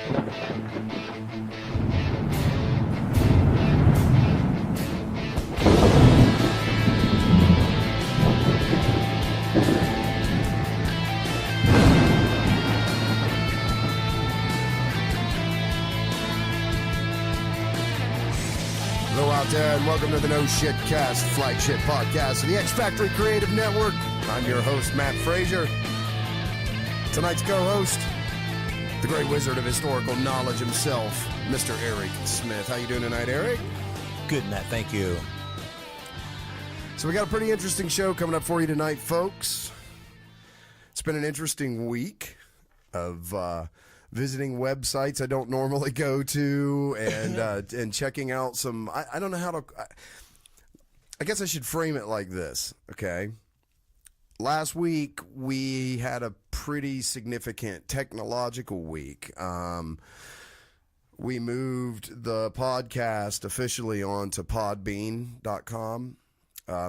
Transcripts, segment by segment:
And welcome to the No Shit Cast flagship podcast of the X Factory Creative Network. I'm your host, Matt Frazier. Tonight's co-host, the great wizard of historical knowledge himself, Mr. Eric Smith. How you doing tonight, Eric? Good, Matt. Thank you. So we got a pretty interesting show coming up for you tonight, folks. It's been an interesting week of visiting websites I don't normally go to and checking out some, I don't know how to, I guess I should frame it like this, okay? Last week, we had a pretty significant technological week. We moved the podcast officially onto podbean.com,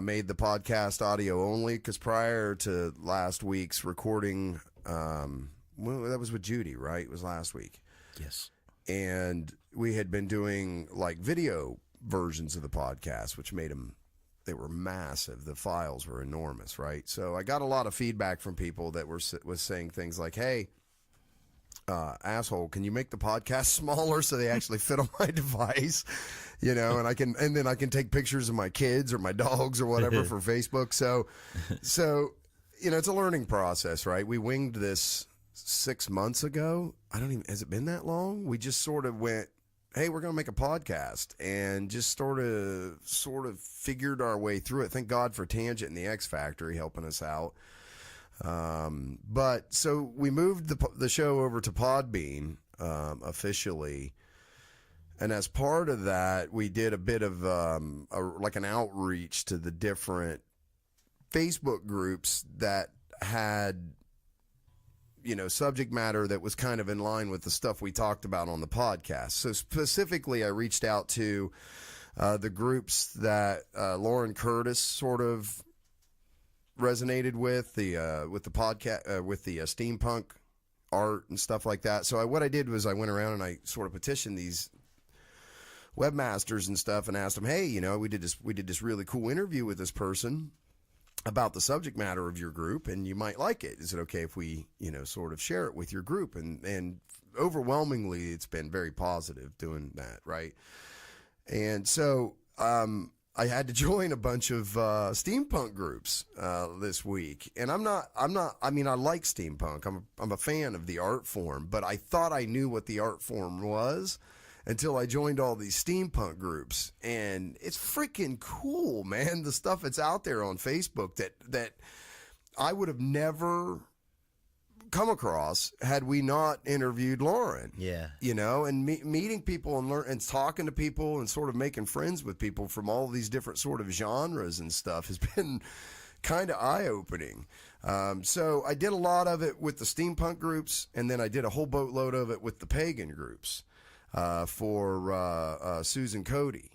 made the podcast audio only, because prior to last week's recording, well, that was with Judy, right? It was last week. Yes. And we had been doing like video versions of the podcast, which made them, they were massive. The files were enormous, right? So I got a lot of feedback from people that was saying things like, hey, asshole, can you make the podcast smaller so they actually fit on my device? You know, and then I can take pictures of my kids or my dogs or whatever for Facebook. So, you know, it's a learning process, right? We winged this 6 months ago. Has it been that long? We just sort of went, hey, we're going to make a podcast, and just sort of figured our way through it. Thank God for Tangent and the X Factory helping us out. But so we moved the show over to Podbean, officially. And as part of that, we did a bit of, like an outreach to the different Facebook groups that had, you know, subject matter that was kind of in line with the stuff we talked about on the podcast. So specifically, I reached out to the groups that Lauren Curtis sort of resonated with, the podcast, with the steampunk art and stuff like that. So what I did was I went around and I sort of petitioned these webmasters and stuff and asked them, hey, you know, we did this really cool interview with this person about the subject matter of your group, and you might like it. Is it okay if we, you know, sort of share it with your group? And overwhelmingly, it's been very positive doing that, right? And so I had to join a bunch of steampunk groups this week, and I like steampunk. I'm a fan of the art form, but I thought I knew what the art form was until I joined all these steampunk groups, and it's freaking cool, man. The stuff that's out there on Facebook that I would have never come across had we not interviewed Lauren. Yeah. You know, and meeting people and talking to people and sort of making friends with people from all these different sort of genres and stuff has been kind of eye-opening. So I did a lot of it with the steampunk groups, and then I did a whole boatload of it with the pagan groups. For Susan Cody.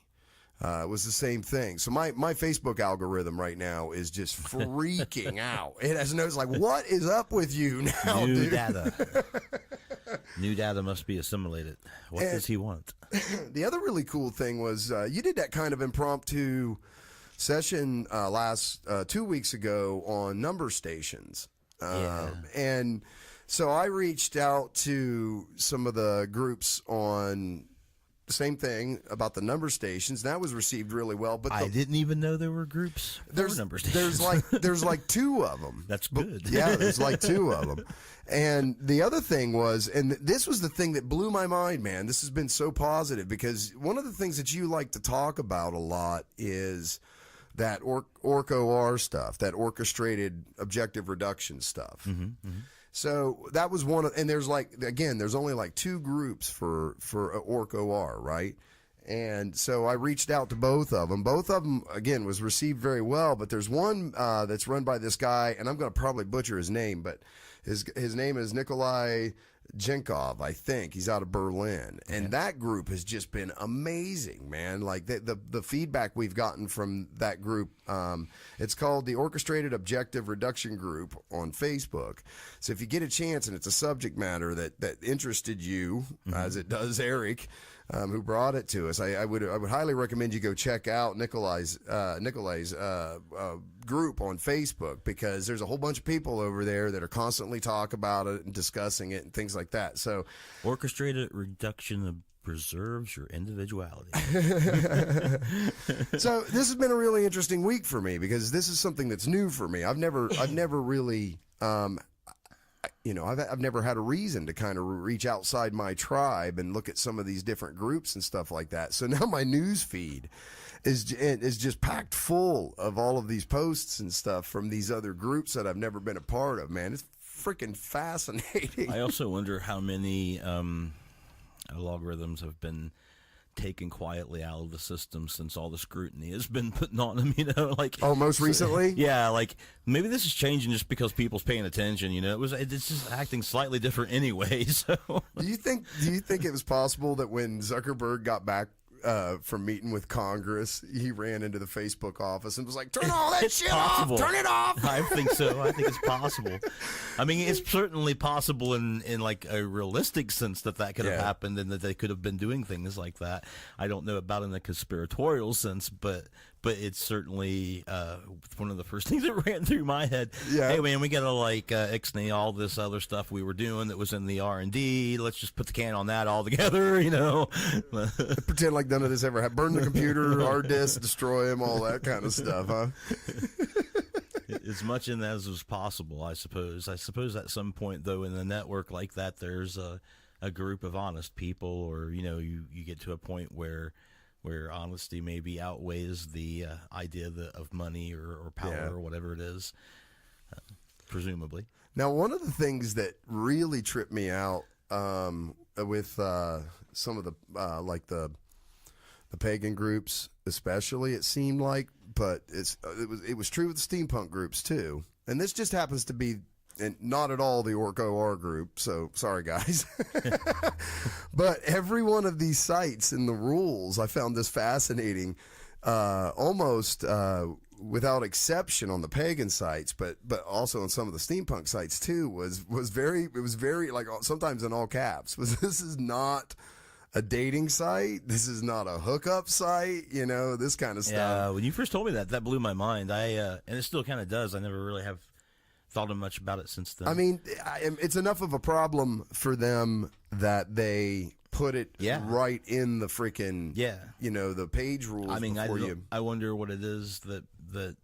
It was the same thing. So my Facebook algorithm right now is just freaking out. It has notes like, what is up with you now, New dude? data. New data must be assimilated. What does he want? The other really cool thing was you did that kind of impromptu session last 2 weeks ago on number stations. Yeah. And so I reached out to some of the groups on the same thing about the number stations. That was received really well. But I didn't even know there were groups for number stations. There's like two of them. That's good. Yeah, there's like two of them. And the other thing was, and this was the thing that blew my mind, man. This has been so positive because one of the things that you like to talk about a lot is that OR stuff, that orchestrated objective reduction stuff. Mm-hmm, mm-hmm. So that was one of, and there's only like two groups for OR, right? And so I reached out to both of them. Both of them, again, was received very well, but there's one that's run by this guy, and I'm going to probably butcher his name, but his name is Nikolai Jinkov, I think. He's out of Berlin. And that group has just been amazing, man. Like the feedback we've gotten from that group, it's called the Orchestrated Objective Reduction Group on Facebook. So if you get a chance and it's a subject matter that interested you, as it does Eric, who brought it to us, I would highly recommend you go check out Nikolai's group on Facebook, because there's a whole bunch of people over there that are constantly talking about it and discussing it and things like that. So, Orchestrated reduction preserves your individuality. So this has been a really interesting week for me, because this is something that's new for me. I've never really, I've never had a reason to kind of reach outside my tribe and look at some of these different groups and stuff like that. So now my news feed is just packed full of all of these posts and stuff from these other groups that I've never been a part of, man. It's freaking fascinating. I also wonder how many algorithms have been taken quietly out of the system since all the scrutiny has been put on them, like... Oh, most recently? Yeah, like, maybe this is changing just because people's paying attention, it's just acting slightly different anyway, so... Do you think it was possible that when Zuckerberg got back from meeting with Congress, he ran into the Facebook office and was like, turn all that shit off, turn it off? I think so. I think it's possible. I mean, it's certainly possible in like a realistic sense that could have happened, and that they could have been doing things like that. I don't know about in the conspiratorial sense, but it's certainly one of the first things that ran through my head. Yeah. Hey, man, we got to ixnay all this other stuff we were doing that was in the R&D. Let's just put the can on that all together, Pretend like none of this ever happened. Burn the computer, hard disk, destroy them, all that kind of stuff, huh? As much in as was possible, I suppose. I suppose at some point, though, in a network like that, there's a group of honest people, or, you get to a point where honesty maybe outweighs the idea of money or power or whatever it is, presumably. Now, one of the things that really tripped me out with some of the the pagan groups, especially, it seemed like, but it was true with the steampunk groups too. And this just happens to be, and not at all the Orc-OR group, so sorry guys. But every one of these sites in the rules, I found this fascinating, almost without exception on the pagan sites, but also on some of the steampunk sites too, was very like sometimes in all caps, this is not a dating site, this is not a hookup site, this kind of stuff. Yeah, when you first told me that blew my mind. And it still kind of does. I never really have thought of much about it since then. I mean, it's enough of a problem for them that they put it right in the freaking, the page rules. I mean, I wonder what it is that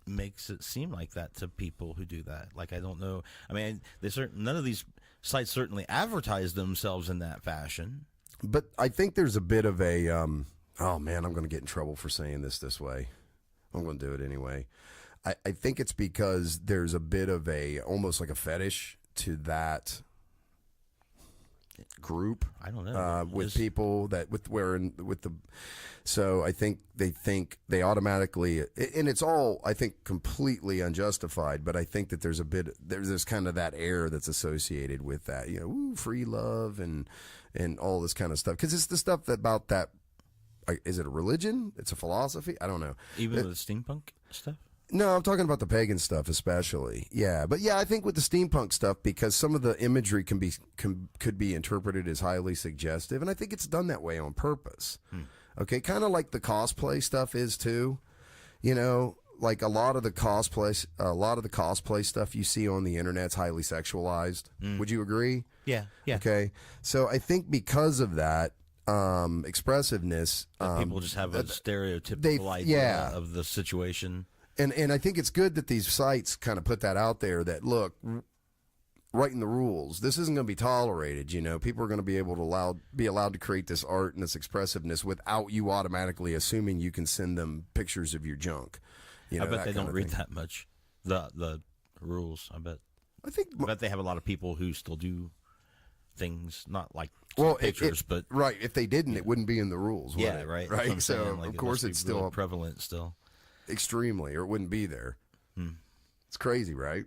makes it seem like that to people who do that. Like, I don't know. I mean, none of these sites certainly advertise themselves in that fashion. But I think there's a bit of a, oh man, I'm going to get in trouble for saying this way. I'm going to do it anyway. I think it's because there's a bit of almost like a fetish to that group. I don't know. With people so I think they automatically, and it's all, I think, completely unjustified, but I think that there's kind of that air that's associated with that, free love and all this kind of stuff. Because it's the stuff about that, is it a religion? It's a philosophy? I don't know. Even with the steampunk stuff? No, I'm talking about the pagan stuff especially. Yeah, but I think with the steampunk stuff, because some of the imagery could be interpreted as highly suggestive, and I think it's done that way on purpose. Okay, kind of like the cosplay stuff is too. Like a lot of the cosplay stuff you see on the internet's highly sexualized. Would you agree? Yeah. Okay, so I think because of that, expressiveness, people just have a stereotypical idea of the situation. And I think it's good that these sites kind of put that out there, that, look, writing the rules, this isn't going to be tolerated. People are going to be able to be allowed to create this art and this expressiveness without you automatically assuming you can send them pictures of your junk. I bet they don't read that much, the rules. I bet they have a lot of people who still do things, not like pictures, but right. If they didn't, it wouldn't be in the rules. Would it? Right. Right. So of course it's still prevalent still. Extremely, or it wouldn't be there. It's crazy, right?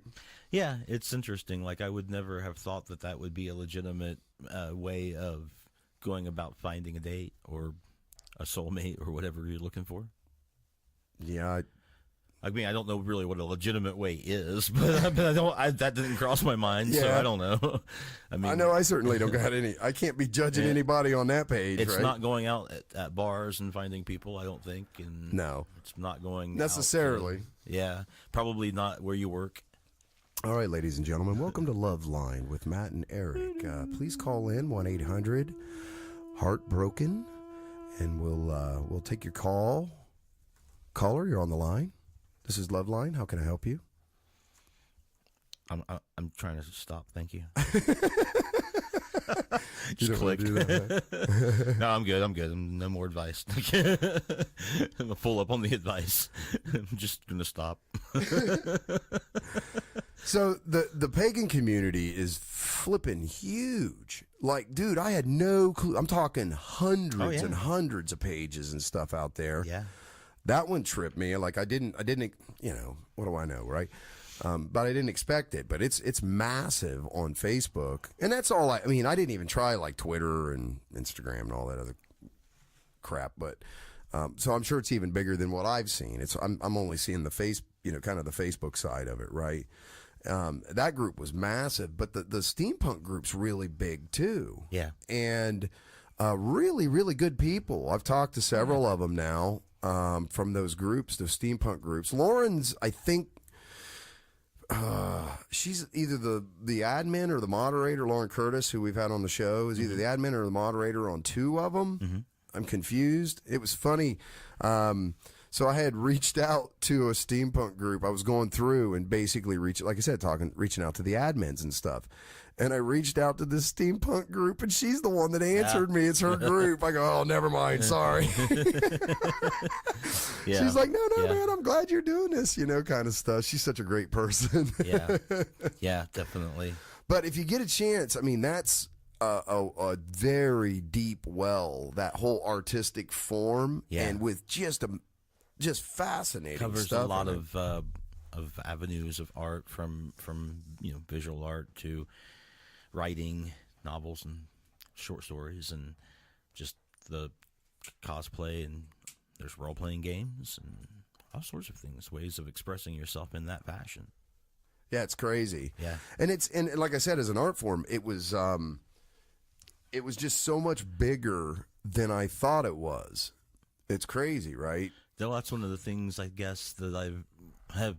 Yeah, it's interesting. Like, I would never have thought that that would be a legitimate way of going about finding a date or a soulmate or whatever you're looking for. Yeah. I mean, I don't know really what a legitimate way is, but that didn't cross my mind, so Yeah. I don't know. I mean, I know I certainly don't got any. I can't be judging anybody on that page, it's right? not going out at bars and finding people, I don't think. And No. it's not going Necessarily. out yeah, probably not where you work. All right, ladies and gentlemen, welcome to Love Line with Matt and Eric. Please call in 1-800-HEARTBROKEN, and we'll take your call. Caller, you're on the line. This is Love Line. How can I help you? I'm trying to stop. Thank you. You Just don't wanna click. do that, No, I'm good. No more advice. I'm full up on the advice. I'm just gonna stop. So the pagan community is flipping huge. Like, dude, I had no clue. I'm talking hundreds and hundreds of pages and stuff out there. Yeah. That one tripped me. Like, I didn't, what do I know, right? But I didn't expect it. But it's massive on Facebook, and that's all. I mean, I didn't even try like Twitter and Instagram and all that other crap. But so I'm sure it's even bigger than what I've seen. I'm only seeing the kind of the Facebook side of it, right? That group was massive, but the steampunk group's really big too. Yeah. And really, really good people. I've talked to several of them now. From those groups, those steampunk groups. Lauren's, I think, she's either the admin or the moderator. Lauren Curtis, who we've had on the show, is either the admin or the moderator on two of them. Mm-hmm. I'm confused. It was funny. So I had reached out to a steampunk group. I was going through and basically reaching out to the admins and stuff. And I reached out to this steampunk group, and she's the one that answered me. It's her group. I go, oh, never mind. Sorry. Yeah. She's like, no, man, I'm glad you're doing this, kind of stuff. She's such a great person. Yeah, definitely. But if you get a chance, I mean, that's a very deep well, that whole artistic form, and with just fascinating covers stuff. A lot of avenues of art from visual art to writing novels and short stories, and just the cosplay, and there's role-playing games and all sorts of things, ways of expressing yourself in that fashion. Yeah, it's crazy. Yeah. And like I said, as an art form, it was just so much bigger than I thought it was. It's crazy, right? Though that's one of the things, I guess, that I have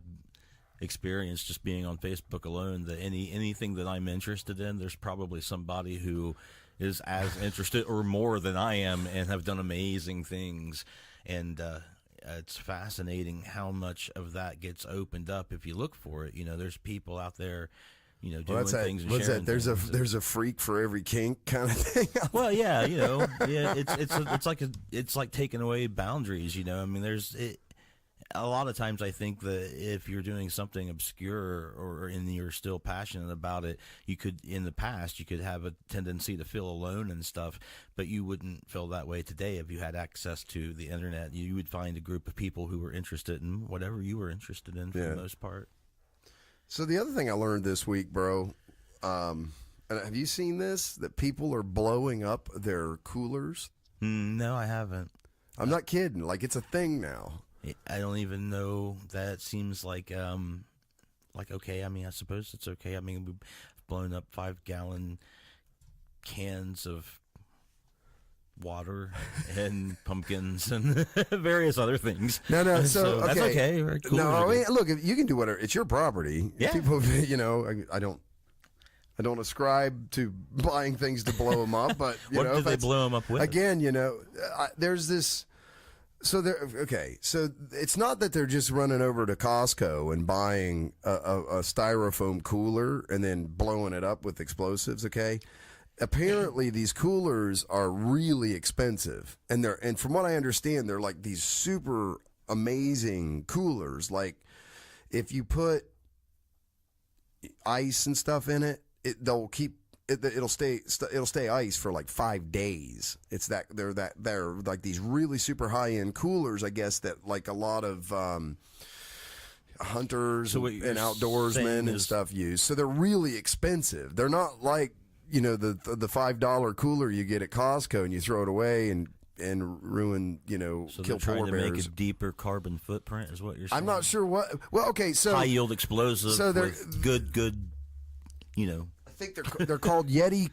experienced just being on Facebook alone, that anything that I'm interested in, there's probably somebody who is as interested or more than I am and have done amazing things. And it's fascinating how much of that gets opened up if you look for it. There's people out there, doing things and sharing things. There's a freak for every kink kind of thing. Well, yeah, it's like taking away boundaries. I mean, a lot of times I think that if you're doing something obscure and you're still passionate about it, in the past you could have a tendency to feel alone and stuff, but you wouldn't feel that way today if you had access to the internet. You would find a group of people who were interested in whatever you were interested in for the most part. So the other thing I learned this week, bro, and have you seen this? That people are blowing up their coolers? No, I haven't. I'm not kidding. Like, it's a thing now. I don't even know. That seems like okay. I mean, I suppose it's okay. I mean, we've blown up 5-gallon cans of water and pumpkins and various other things. No. So that's okay. Right, cool. No, I mean, look, you can do whatever. It's your property. Yeah. People, I don't ascribe to buying things to blow them up, but what do they blow them up with? Again, there's this. So it's not that they're just running over to Costco and buying a styrofoam cooler and then blowing it up with explosives. Okay, apparently these coolers are really expensive, and from what I understand, they're like these super amazing coolers. Like, if you put ice and stuff in it, it'll stay ice for like 5 days. They're like these really super high end coolers, I guess, that like a lot of hunters So what and you're outdoorsmen saying and is- stuff use. So they're really expensive. They're not like, the $5 cooler you get at Costco and you throw it away and ruin, So kill they're trying polar to bears. make a deeper carbon footprint, is what you're saying. I'm not sure what. Well, okay, so High yield explosive so they're- with good. I think they're called Yeti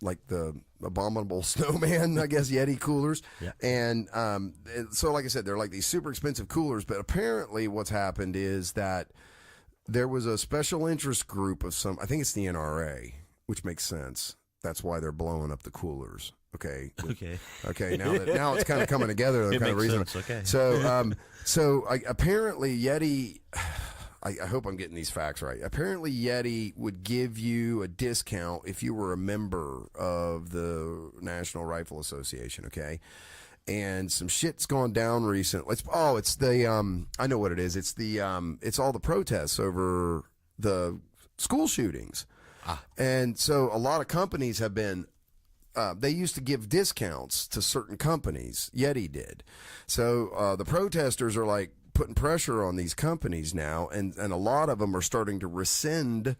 like the abominable snowman, I guess, Yeti coolers. Yeah. And so, like I said, they're like these super expensive coolers. But apparently, what's happened is that there was a special interest group of some. I think it's the NRA, which makes sense. That's why they're blowing up the coolers. Okay. Okay. Now it's kind of coming together. It kind of makes reason. sense, okay. So apparently Yeti. I hope I'm getting these facts right. Apparently, Yeti would give you a discount if you were a member of the National Rifle Association. Okay, and some shit's gone down recently. It's the I know what it is. It's all the protests over the school shootings, and so a lot of companies have been. They used to give discounts to certain companies. Yeti did. So the protesters are like putting pressure on these companies now, and a lot of them are starting to rescind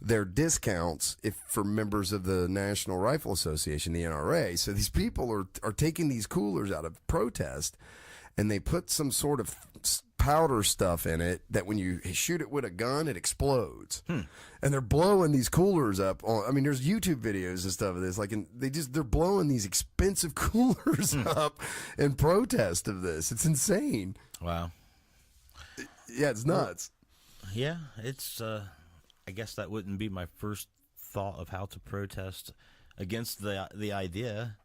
their discounts for members of the National Rifle Association, the NRA. So these people are taking these coolers out of protest, and they put some sort of powder stuff in it that when you shoot it with a gun, it explodes. And they're blowing these coolers up. There's YouTube videos and stuff of this. They're blowing these expensive coolers up in protest of this. It's insane. Wow. Yeah, it's nuts. Yeah, it's. I guess that wouldn't be my first thought of how to protest against the idea.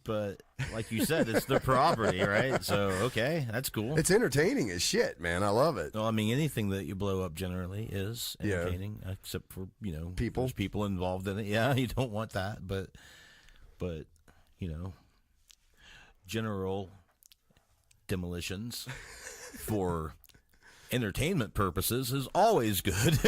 But like you said, it's their property, right? So okay, that's cool. It's entertaining as shit, man. I love it. Well, anything that you blow up generally is entertaining, except for people. There's people involved in it. Yeah, you don't want that, but general demolitions for entertainment purposes is always good.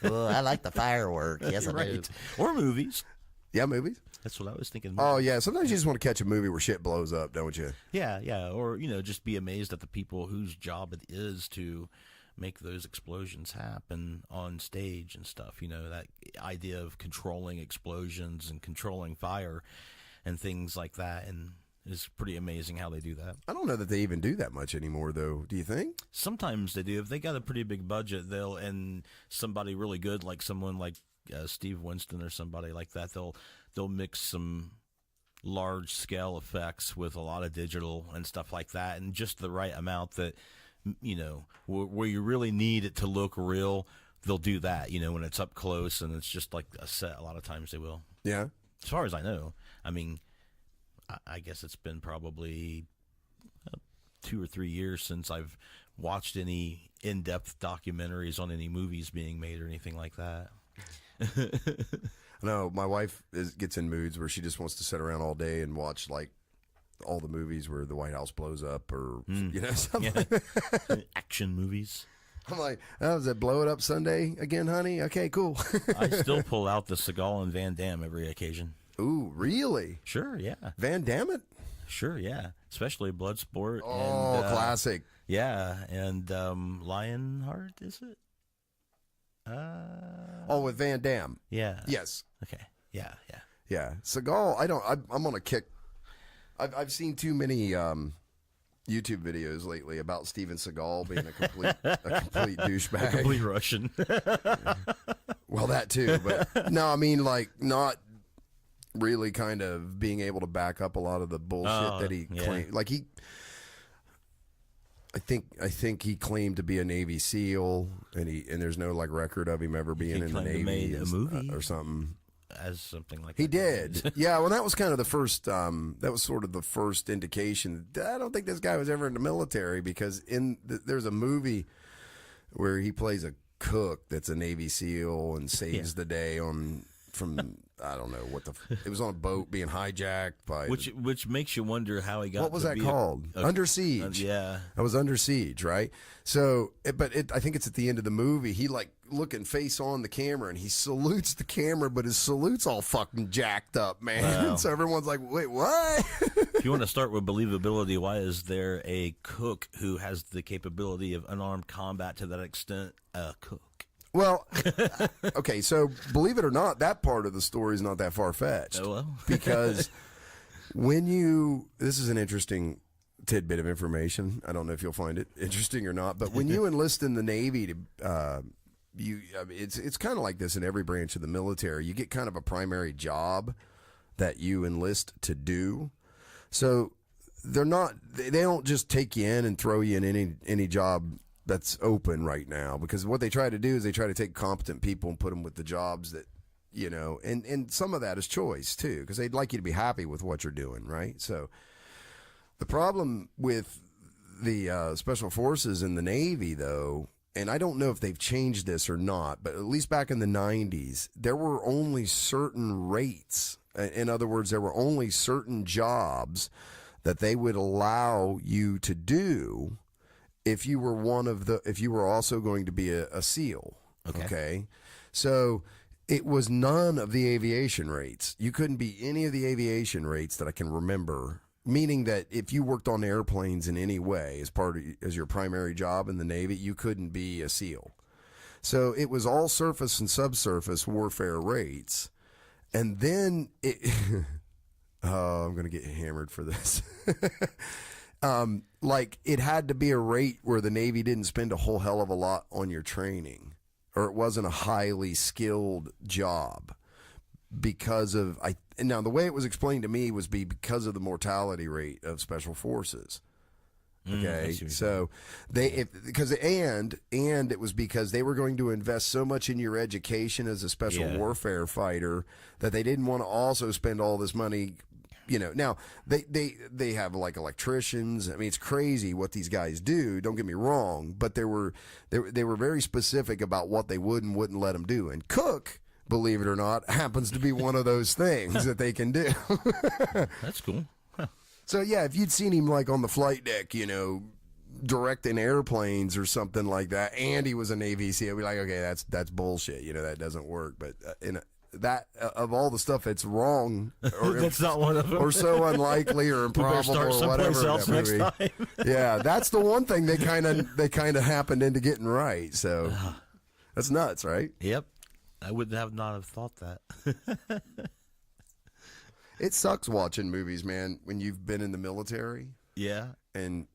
Well, I like the firework. Yes, I do. Right. Or movies. Yeah, movies. That's what I was thinking. Oh yeah, sometimes you just want to catch a movie where shit blows up, don't you? Yeah, or just be amazed at the people whose job it is to make those explosions happen on stage and stuff. That idea of controlling explosions and controlling fire and things like that, and it's pretty amazing how they do that. I don't know that they even do that much anymore, though. Do you think? Sometimes they do. If they got a pretty big budget, and somebody really good, like someone like Steve Winston or somebody like that, they'll mix some large scale effects with a lot of digital and stuff like that, and just the right amount that where you really need it to look real. They'll do that, when it's up close and it's just like a set. A lot of times they will. Yeah. As far as I know, I guess it's been probably 2 or 3 years since I've watched any in-depth documentaries on any movies being made or anything like that. No, my wife gets in moods where she just wants to sit around all day and watch like all the movies where the White House blows up or something. Like that. Action movies. I'm like, oh, is it Blow It Up Sunday again, honey? Okay, cool. I still pull out the Seagal and Van Damme every occasion. Ooh, really? Sure, yeah. Van Damme it? Sure, yeah. Especially Bloodsport. Oh, and, classic. Yeah, and Lionheart, is it? With Van Damme. Yeah. Yes. Okay. Yeah. Yeah. Seagal, I'm on a kick. I've seen too many YouTube videos lately about Steven Seagal being a complete douchebag. Complete Russian. Well, that too, but no, not really kind of being able to back up a lot of the bullshit that he claimed. Like I think he claimed to be a Navy SEAL, and there's no record of him ever being in the Navy. Made a movie or something. As something like he that. did. Yeah, well, that was kind of the first. That was sort of the first indication. I don't think this guy was ever in the military because there's a movie where he plays a cook that's a Navy SEAL and saves the day on from I don't know what it was on a boat being hijacked by which makes you wonder how he got. What was to that be called? Under Siege. Yeah, I was Under Siege, right? So, I think it's at the end of the movie. He like looking face on the camera, and he salutes the camera, but his salute's all fucking jacked up, man. Wow. So everyone's like, "Wait, what?" If you want to start with believability, why is there a cook who has the capability of unarmed combat to that extent? A cook. Well, okay, so believe it or not, that part of the story is not that far-fetched. Oh, well. Because this is an interesting tidbit of information. I don't know if you'll find it interesting or not, but when you enlist in the Navy, it's kind of like this in every branch of the military. You get kind of a primary job that you enlist to do. So they don't just take you in and throw you in any job that's open right now, because what they try to do is they try to take competent people and put them with the jobs that, and some of that is choice too, because they'd like you to be happy with what you're doing, right? So the problem with the special forces in the Navy, though, and I don't know if they've changed this or not, but at least back in the 90s, there were only certain rates. In other words, there were only certain jobs that they would allow you to do if you were also going to be a SEAL. Okay. So it was none of the aviation rates. You couldn't be any of the aviation rates that I can remember, meaning that if you worked on airplanes in any way as your primary job in the Navy, you couldn't be a SEAL. So it was all surface and subsurface warfare rates. And then I'm going to get hammered for this. Like it had to be a rate where the Navy didn't spend a whole hell of a lot on your training, or it wasn't a highly skilled job because of now the way it was explained to me was because of the mortality rate of special forces. Okay, so and it was because they were going to invest so much in your education as a special warfare fighter that they didn't want to also spend all this money. Now they have like electricians. I mean, it's crazy what these guys do. Don't get me wrong, but they were very specific about what they would and wouldn't let them do. And cook, believe it or not, happens to be one of those things that they can do. That's cool. Huh. So yeah, if you'd seen him like on the flight deck, directing airplanes or something like that, and he was a Navy SEAL, I'd be like, okay, that's bullshit. That doesn't work. But that of all the stuff that's wrong, or that's not one of them, or so unlikely or improbable or whatever. Else next time. Yeah, that's the one thing they kind of happened into getting right. So that's nuts, right? Yep, I would not have thought that. It sucks watching movies, man, when you've been in the military. Yeah, and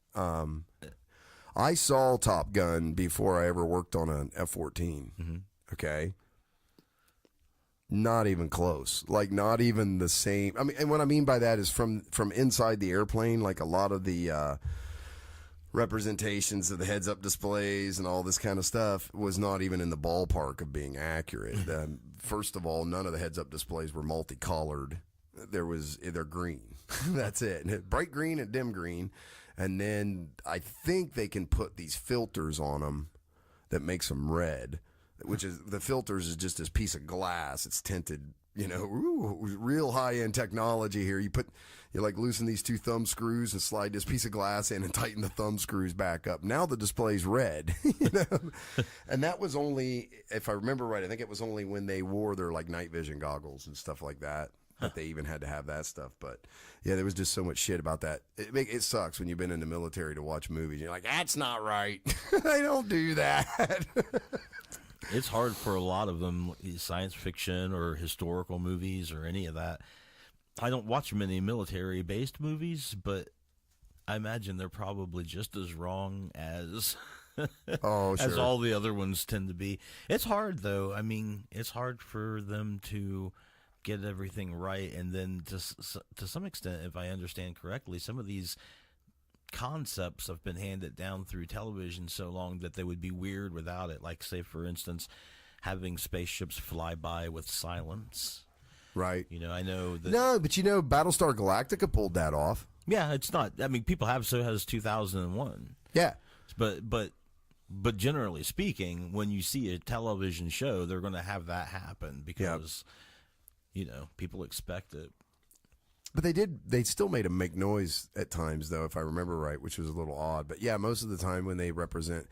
I saw Top Gun before I ever worked on an F-14. Mm-hmm. Okay. Not even close. Like, not even the same. I mean, and what I mean by that is from inside the airplane, like a lot of the representations of the heads-up displays and all this kind of stuff was not even in the ballpark of being accurate. First of all, none of the heads-up displays were multicolored. They're green. That's it. Bright green and dim green. And then I think they can put these filters on them that makes them red, which is the filters is just this piece of glass. It's tinted, real high-end technology here. You like loosen these two thumb screws and slide this piece of glass in and tighten the thumb screws back up. Now the display's red, And that was only, if I remember right, I think it was only when they wore their like night vision goggles and stuff like that. That they even had to have that stuff. But yeah, there was just so much shit about that. It sucks when you've been in the military to watch movies. You're like, that's not right. They don't do that. It's hard for a lot of them, science fiction or historical movies or any of that. I don't watch many military-based movies, but I imagine they're probably just as wrong as as all the other ones tend to be. It's hard, though. I mean, it's hard for them to get everything right, and then to some extent, if I understand correctly, some of these concepts have been handed down through television so long that they would be weird without it. Like, say, for instance, having spaceships fly by with silence. Right. I know that. No, but Battlestar Galactica pulled that off. Yeah, it's not. I mean, people have. So has 2001. Yeah. But generally speaking, when you see a television show, they're going to have that happen because people expect it. But they still made them make noise at times, though, if I remember right, which was a little odd. But yeah, most of the time when they represent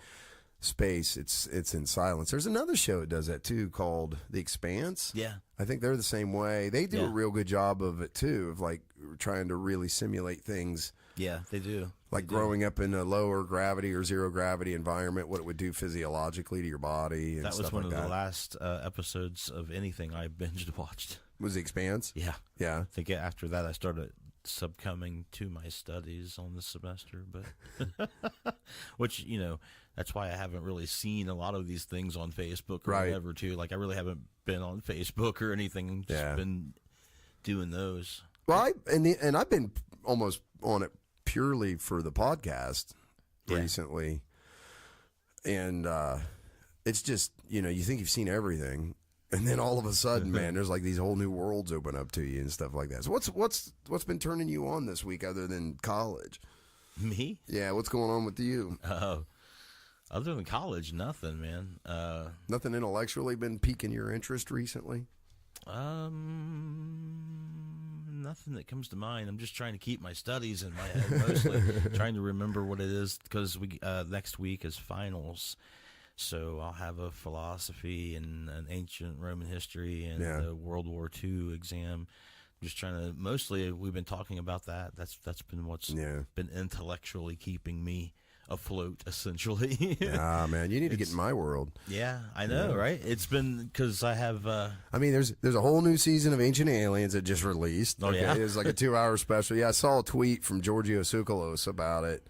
space, it's in silence. There's another show that does that too called The Expanse. Yeah. I think they're the same way. They do a real good job of it too, of like trying to really simulate things. Yeah, they do. Like growing up in a lower gravity or zero gravity environment, what it would do physiologically to your body. And that was stuff one like of that. the last episodes of anything I binged watched. Was The Expanse? Yeah. Yeah. I think after that I started succumbing to my studies on the semester, but which, that's why I haven't really seen a lot of these things on Facebook or whatever too. Like I really haven't been on Facebook or anything. Just been doing those. Well, and I've been almost on it purely for the podcast recently. And it's just, you think you've seen everything. And then all of a sudden, man, there's like these whole new worlds open up to you and stuff like that. So what's been turning you on this week other than college? Me? Yeah, what's going on with you? Other than college, nothing, man. Nothing intellectually been piquing your interest recently? Nothing that comes to mind. I'm just trying to keep my studies in my head, mostly trying to remember what it is, because next week is finals. So I'll have a philosophy and an ancient Roman history and a World War II exam. Just trying to, mostly we've been talking about that. That's been what's been intellectually keeping me afloat, essentially. Ah, man, you need to get in my world. Yeah, I know, right? It's been, because I have... I mean, there's a whole new season of Ancient Aliens that just released. Oh, yeah? It was like a 2-hour special. Yeah, I saw a tweet from Giorgio Tsoukalos about it.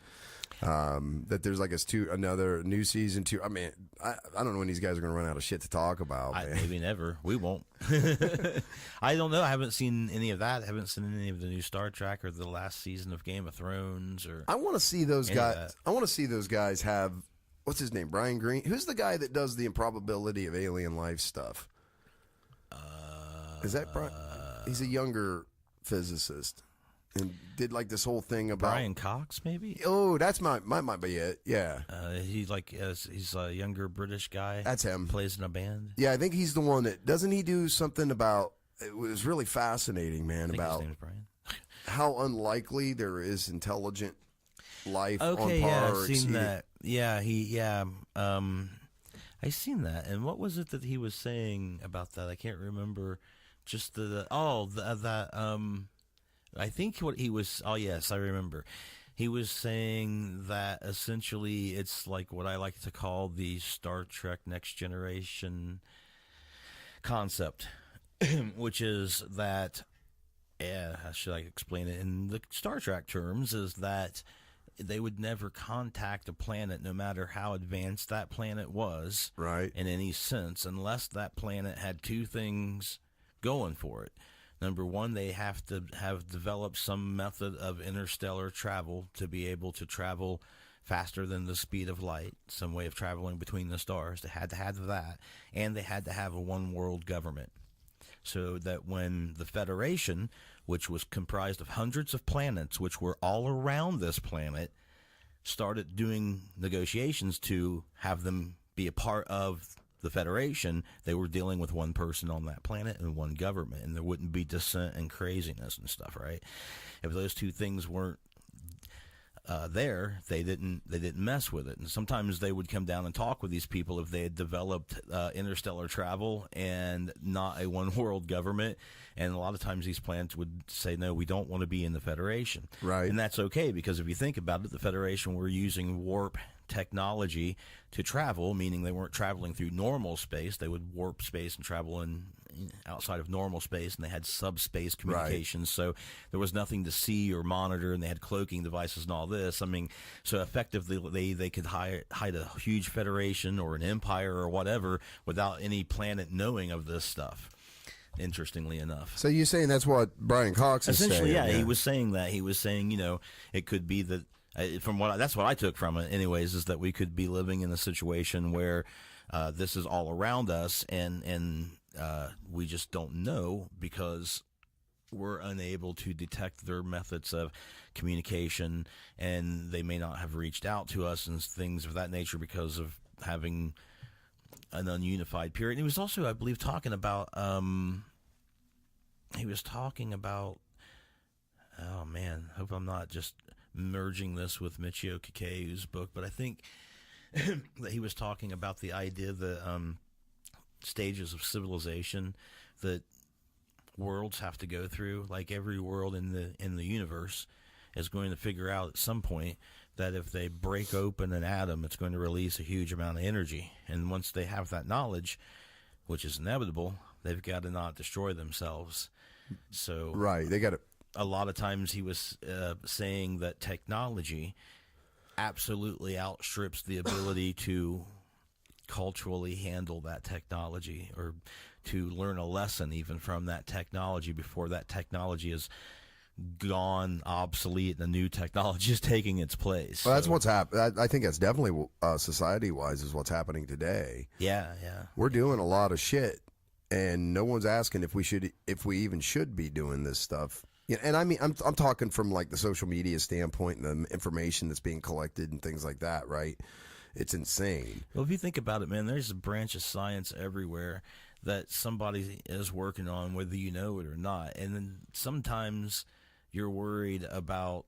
That there's like another new season 2. I mean, I don't know when these guys are going to run out of shit to talk about. Maybe never. We won't. I don't know. I haven't seen any of that. I haven't seen any of the new Star Trek or the last season of Game of Thrones. Or I want to see those guys. I want to see those guys have, what's his name? Brian Greene. Who's the guy that does the improbability of alien life stuff? Is that Brian? He's a younger physicist. And did like this whole thing about Brian Cox, maybe? Oh, that's might be it. Yeah, he's a younger British guy. That's him. Plays in a band. Yeah, I think he's the one that doesn't he do something about? It was really fascinating, man. About his name's Brian. How unlikely there is intelligent life on par. Okay, yeah, I've or seen that. Yeah, I seen that. And what was it that he was saying about that? I can't remember. Just I think what he was... Oh, yes, I remember. He was saying that essentially it's like what I like to call the Star Trek Next Generation concept, which is that... how should I explain it? In the Star Trek terms, is that they would never contact a planet, no matter how advanced that planet was, right, in any sense, unless that planet had two things going for it. Number one, they have to have developed some method of interstellar travel to be able to travel faster than the speed of light, some way of traveling between the stars. They had to have that, and they had to have a one-world government, so that when the Federation, which was comprised of hundreds of planets, which were all around this planet, started doing negotiations to have them be a part of the Federation, they were dealing with one person on that planet and one government, and there wouldn't be dissent and craziness and stuff, right? If those two things weren't there, they didn't mess with it. And sometimes they would come down and talk with these people if they had developed interstellar travel and not a one world government. And a lot of times these planets would say, no, we don't want to be in the Federation. Right. And that's okay, because if you think about it, the Federation were using warp technology to travel, meaning they weren't traveling through normal space. They would warp space and travel in outside of normal space, and they had subspace communications. Right. So there was nothing to see or monitor, and they had cloaking devices and all this. I mean, so effectively they could hide a huge federation or an empire or whatever without any planet knowing of this stuff. Interestingly enough. So you're saying that's what Brian Cox is saying? Essentially, yeah, he was saying that. He was saying, it could be that, that's what I took from it anyways, is that we could be living in a situation where this is all around us, and we just don't know because we're unable to detect their methods of communication, and they may not have reached out to us and things of that nature because of having an ununified period. And he was also, I believe, talking about he was talking about, oh man, hope I'm not just merging this with Michio Kakeu's book, but I think that he was talking about the idea that stages of civilization that worlds have to go through. Like every world in the universe is going to figure out at some point that if they break open an atom, it's going to release a huge amount of energy. And once they have that knowledge, which is inevitable, they've got to not destroy themselves. So Right. They got to. a lot of times he was saying that technology absolutely outstrips the ability to culturally handle that technology, or to learn a lesson even from that technology before that technology is gone obsolete and a new technology is taking its place. Well, that's what's happening. I think that's definitely society-wise is what's happening today. Yeah. We're doing a lot of shit, and no one's asking if we even should be doing this stuff. Yeah, and I mean, I'm talking from like the social media standpoint and the information that's being collected and things like that, right? It's insane. Well, if you think about it, man, there's a branch of science everywhere that somebody is working on, whether you know it or not. And then sometimes you're worried about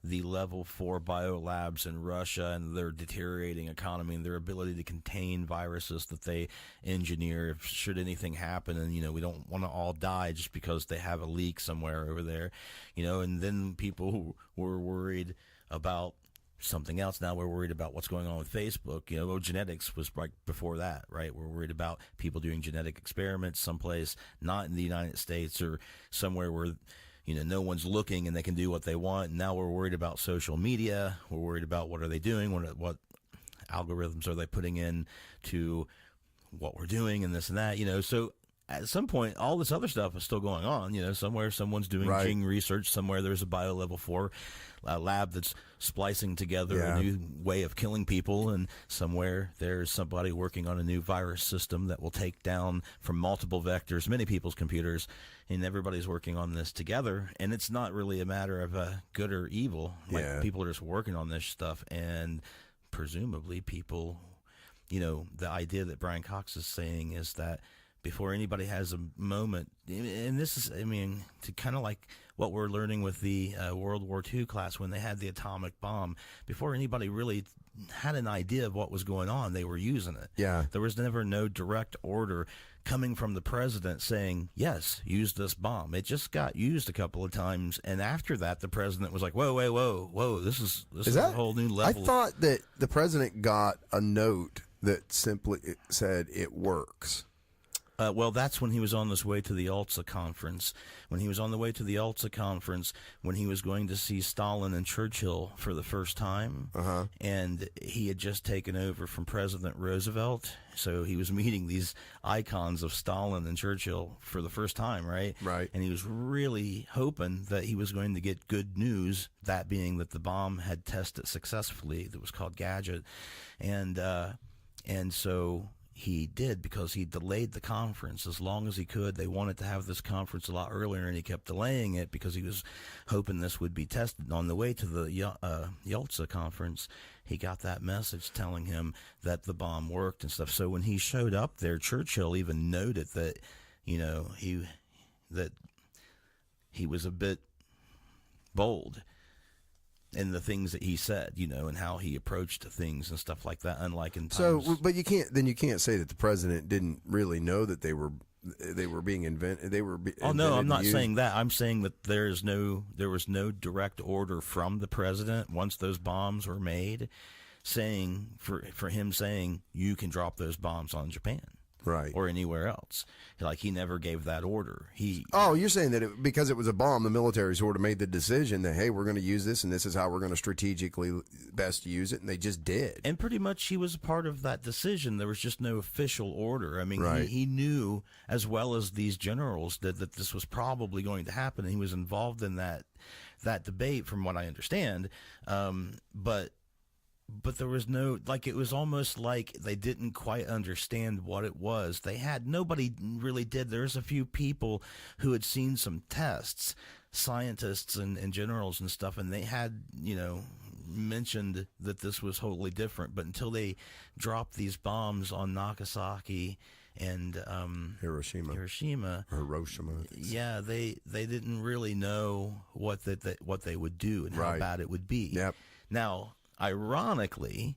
the level 4 biolabs in Russia and their deteriorating economy and their ability to contain viruses that they engineer if should anything happen. And, we don't want to all die just because they have a leak somewhere over there, and then people were worried about something else. Now we're worried about what's going on with Facebook. Genetics was right before that, right? We're worried about people doing genetic experiments someplace not in the United States or somewhere where no one's looking and they can do what they want. And now we're worried about social media. We're worried about what are they doing? What algorithms are they putting in to what we're doing and this and that, So at some point, all this other stuff is still going on. Somewhere someone's doing gene research. Somewhere there's a bio level 4 lab that's splicing together a new way of killing people. And somewhere there's somebody working on a new virus system that will take down from multiple vectors many people's computers. And everybody's working on this together. And it's not really a matter of good or evil. Like people are just working on this stuff. And presumably people, the idea that Brian Cox is saying is that before anybody has a moment, and this is, to kind of like what we're learning with the World War II class when they had the atomic bomb, before anybody really had an idea of what was going on, they were using it. Yeah. There was never no direct order coming from the president saying, yes, use this bomb. It just got used a couple of times, and after that, the president was like, whoa, this is a whole new level. I thought that the president got a note that simply said it works. Well, that's when he was on his way to the Yalta conference. When he was on the way to the Yalta conference, when he was going to see Stalin and Churchill for the first time, and he had just taken over from President Roosevelt, so he was meeting these icons of Stalin and Churchill for the first time, right? Right. And he was really hoping that he was going to get good news, that being that the bomb had tested successfully. That was called Gadget, and so he did, because he delayed the conference as long as he could. They wanted to have this conference a lot earlier, and he kept delaying it because he was hoping this would be tested. On the way to the Yalta conference, he got that message telling him that the bomb worked and stuff. So when he showed up there, Churchill even noted that, he was a bit bold in the things that he said, and how he approached things and stuff like that, unlike in times. So, but you can't say that the president didn't really know that they were being invented. Oh no, I'm not saying that. I'm saying that there was no direct order from the president once those bombs were made, saying for him saying you can drop those bombs on Japan. Right. Or anywhere else. Like, he never gave that order. You're saying that because it was a bomb, the military sort of made the decision that, hey, we're going to use this, and this is how we're going to strategically best use it, and they just did. And pretty much he was a part of that decision. There was just no official order. He knew, as well as these generals, that this was probably going to happen, and he was involved in that debate, from what I understand. But there was no, it was almost like they didn't quite understand what it was. Nobody really did. There's a few people who had seen some tests, scientists and generals and stuff, and they had, mentioned that this was wholly different. But until they dropped these bombs on Nagasaki and Hiroshima. Hiroshima. Hiroshima. Yeah, they didn't really know what they would do and how bad it would be. Yep. Now, ironically,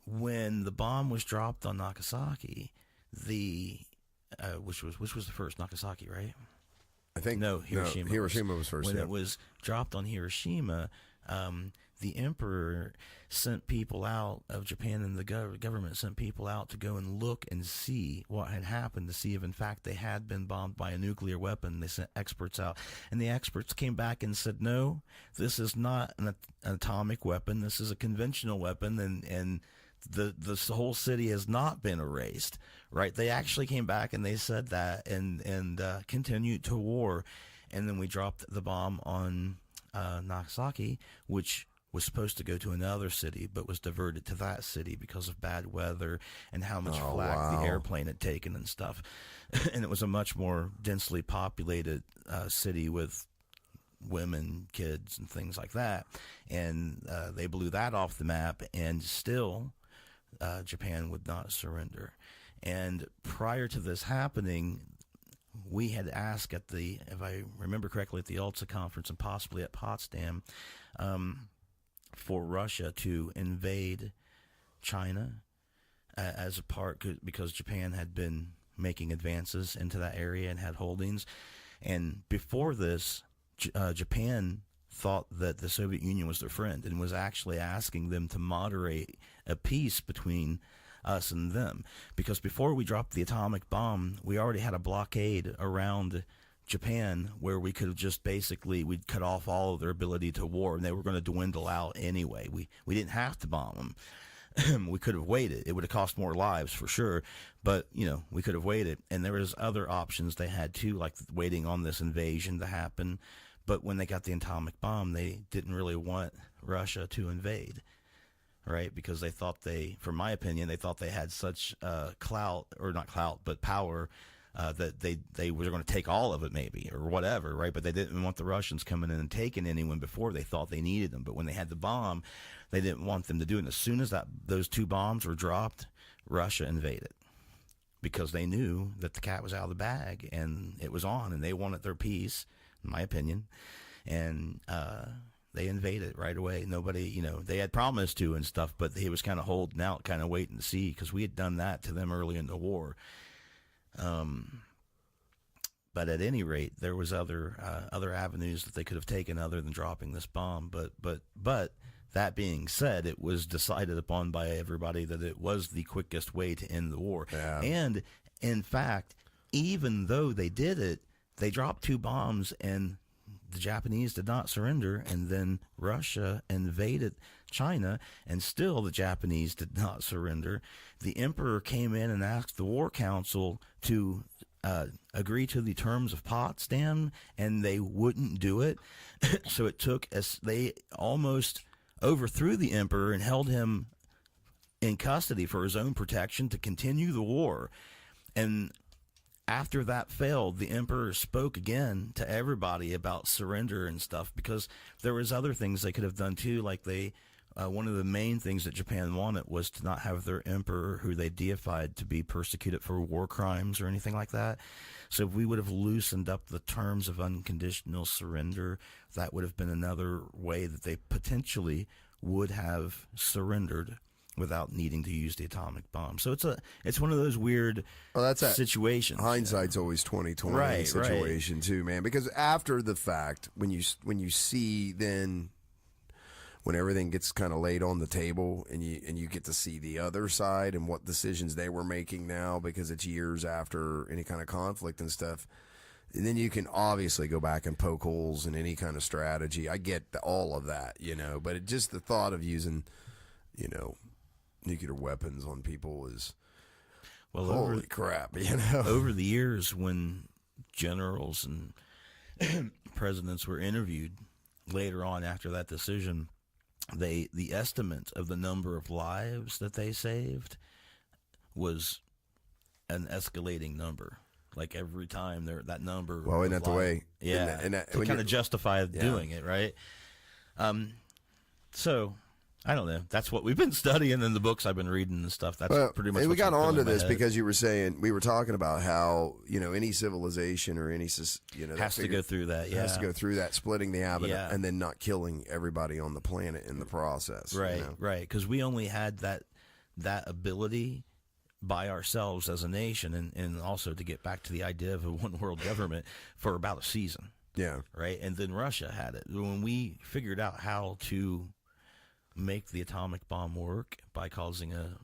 when the bomb was dropped on Nagasaki, which was the first, Nagasaki, right? I think Hiroshima. Hiroshima was first. When it was dropped on Hiroshima, the emperor sent people out of Japan, and the government sent people out to go and look and see what had happened, to see if in fact they had been bombed by a nuclear weapon. They sent experts out, and the experts came back and said, no, this is not an atomic weapon. This is a conventional weapon, and the whole city has not been erased, right? They actually came back and they said that, and continued to war. And then we dropped the bomb on Nagasaki, which was supposed to go to another city, but was diverted to that city because of bad weather and how much flack the airplane had taken and stuff. And it was a much more densely populated city with women, kids, and things like that. And they blew that off the map, and still Japan would not surrender. And prior to this happening, we had asked at the, if I remember correctly, at the ULSA conference and possibly at Potsdam, for Russia to invade China as a part, because Japan had been making advances into that area and had holdings. And before this, Japan thought that the Soviet Union was their friend and was actually asking them to moderate a peace between us and them, because before we dropped the atomic bomb, we already had a blockade around Japan where we could have just we'd cut off all of their ability to war, and they were going to dwindle out anyway. We didn't have to bomb them. We could have waited. It would have cost more lives for sure, but we could have waited. And there was other options they had too, like waiting on this invasion to happen. But when they got the atomic bomb, they didn't really want Russia to invade, right? Because they thought from my opinion, they thought they had such clout, or not clout, but power, that they were going to take all of it maybe, or whatever, right? But they didn't want the Russians coming in and taking anyone before they thought they needed them. But when they had the bomb, they didn't want them to do it. And as soon as those two bombs were dropped, Russia invaded, because they knew that the cat was out of the bag and it was on, and they wanted their peace, in my opinion. And they invaded right away. Nobody, they had promised to and stuff, but he was kind of holding out, kind of waiting to see, because we had done that to them early in the war. But at any rate, there was other avenues that they could have taken other than dropping this bomb. But that being said, it was decided upon by everybody that it was the quickest way to end the war. Yeah. And in fact, even though they did it, they dropped two bombs and the Japanese did not surrender, and then Russia invaded China, and still the Japanese did not surrender. The emperor came in and asked the War Council to agree to the terms of Potsdam, and they wouldn't do it. So it took they almost overthrew the emperor and held him in custody for his own protection to continue the war. And after that failed, the emperor spoke again to everybody about surrender and stuff, because there was other things they could have done too. Like one of the main things that Japan wanted was to not have their emperor, who they deified, to be persecuted for war crimes or anything like that. So if we would have loosened up the terms of unconditional surrender, that would have been another way that they potentially would have surrendered without needing to use the atomic bomb. So it's one of those weird situations. Hindsight's always 20/20 situation too, man. Because after the fact, when you see then, when everything gets kind of laid on the table and you get to see the other side and what decisions they were making now, because it's years after any kind of conflict and stuff, and then you can obviously go back and poke holes in any kind of strategy. I get all of that, but just the thought of using, nuclear weapons on people is, holy crap, Over the years, when generals and presidents were interviewed later on after that decision, the estimate of the number of lives that they saved was an escalating number. Like every time that number. Well, isn't that the way? Yeah, to kind of justify doing it, right? So I don't know. That's what we've been studying in the books I've been reading and stuff. That's pretty much. And we what's got been onto filling my this head. because we were talking about how any civilization or any has to go through that. Yeah, has to go through that, splitting the atom Yeah. and then not killing everybody on the planet in the process. Right, right. Because we only had that ability by ourselves as a nation, and also to get back to the idea of a one world government for about a season. Yeah. Right, and then Russia had it when we figured out how to make the atomic bomb work by causing a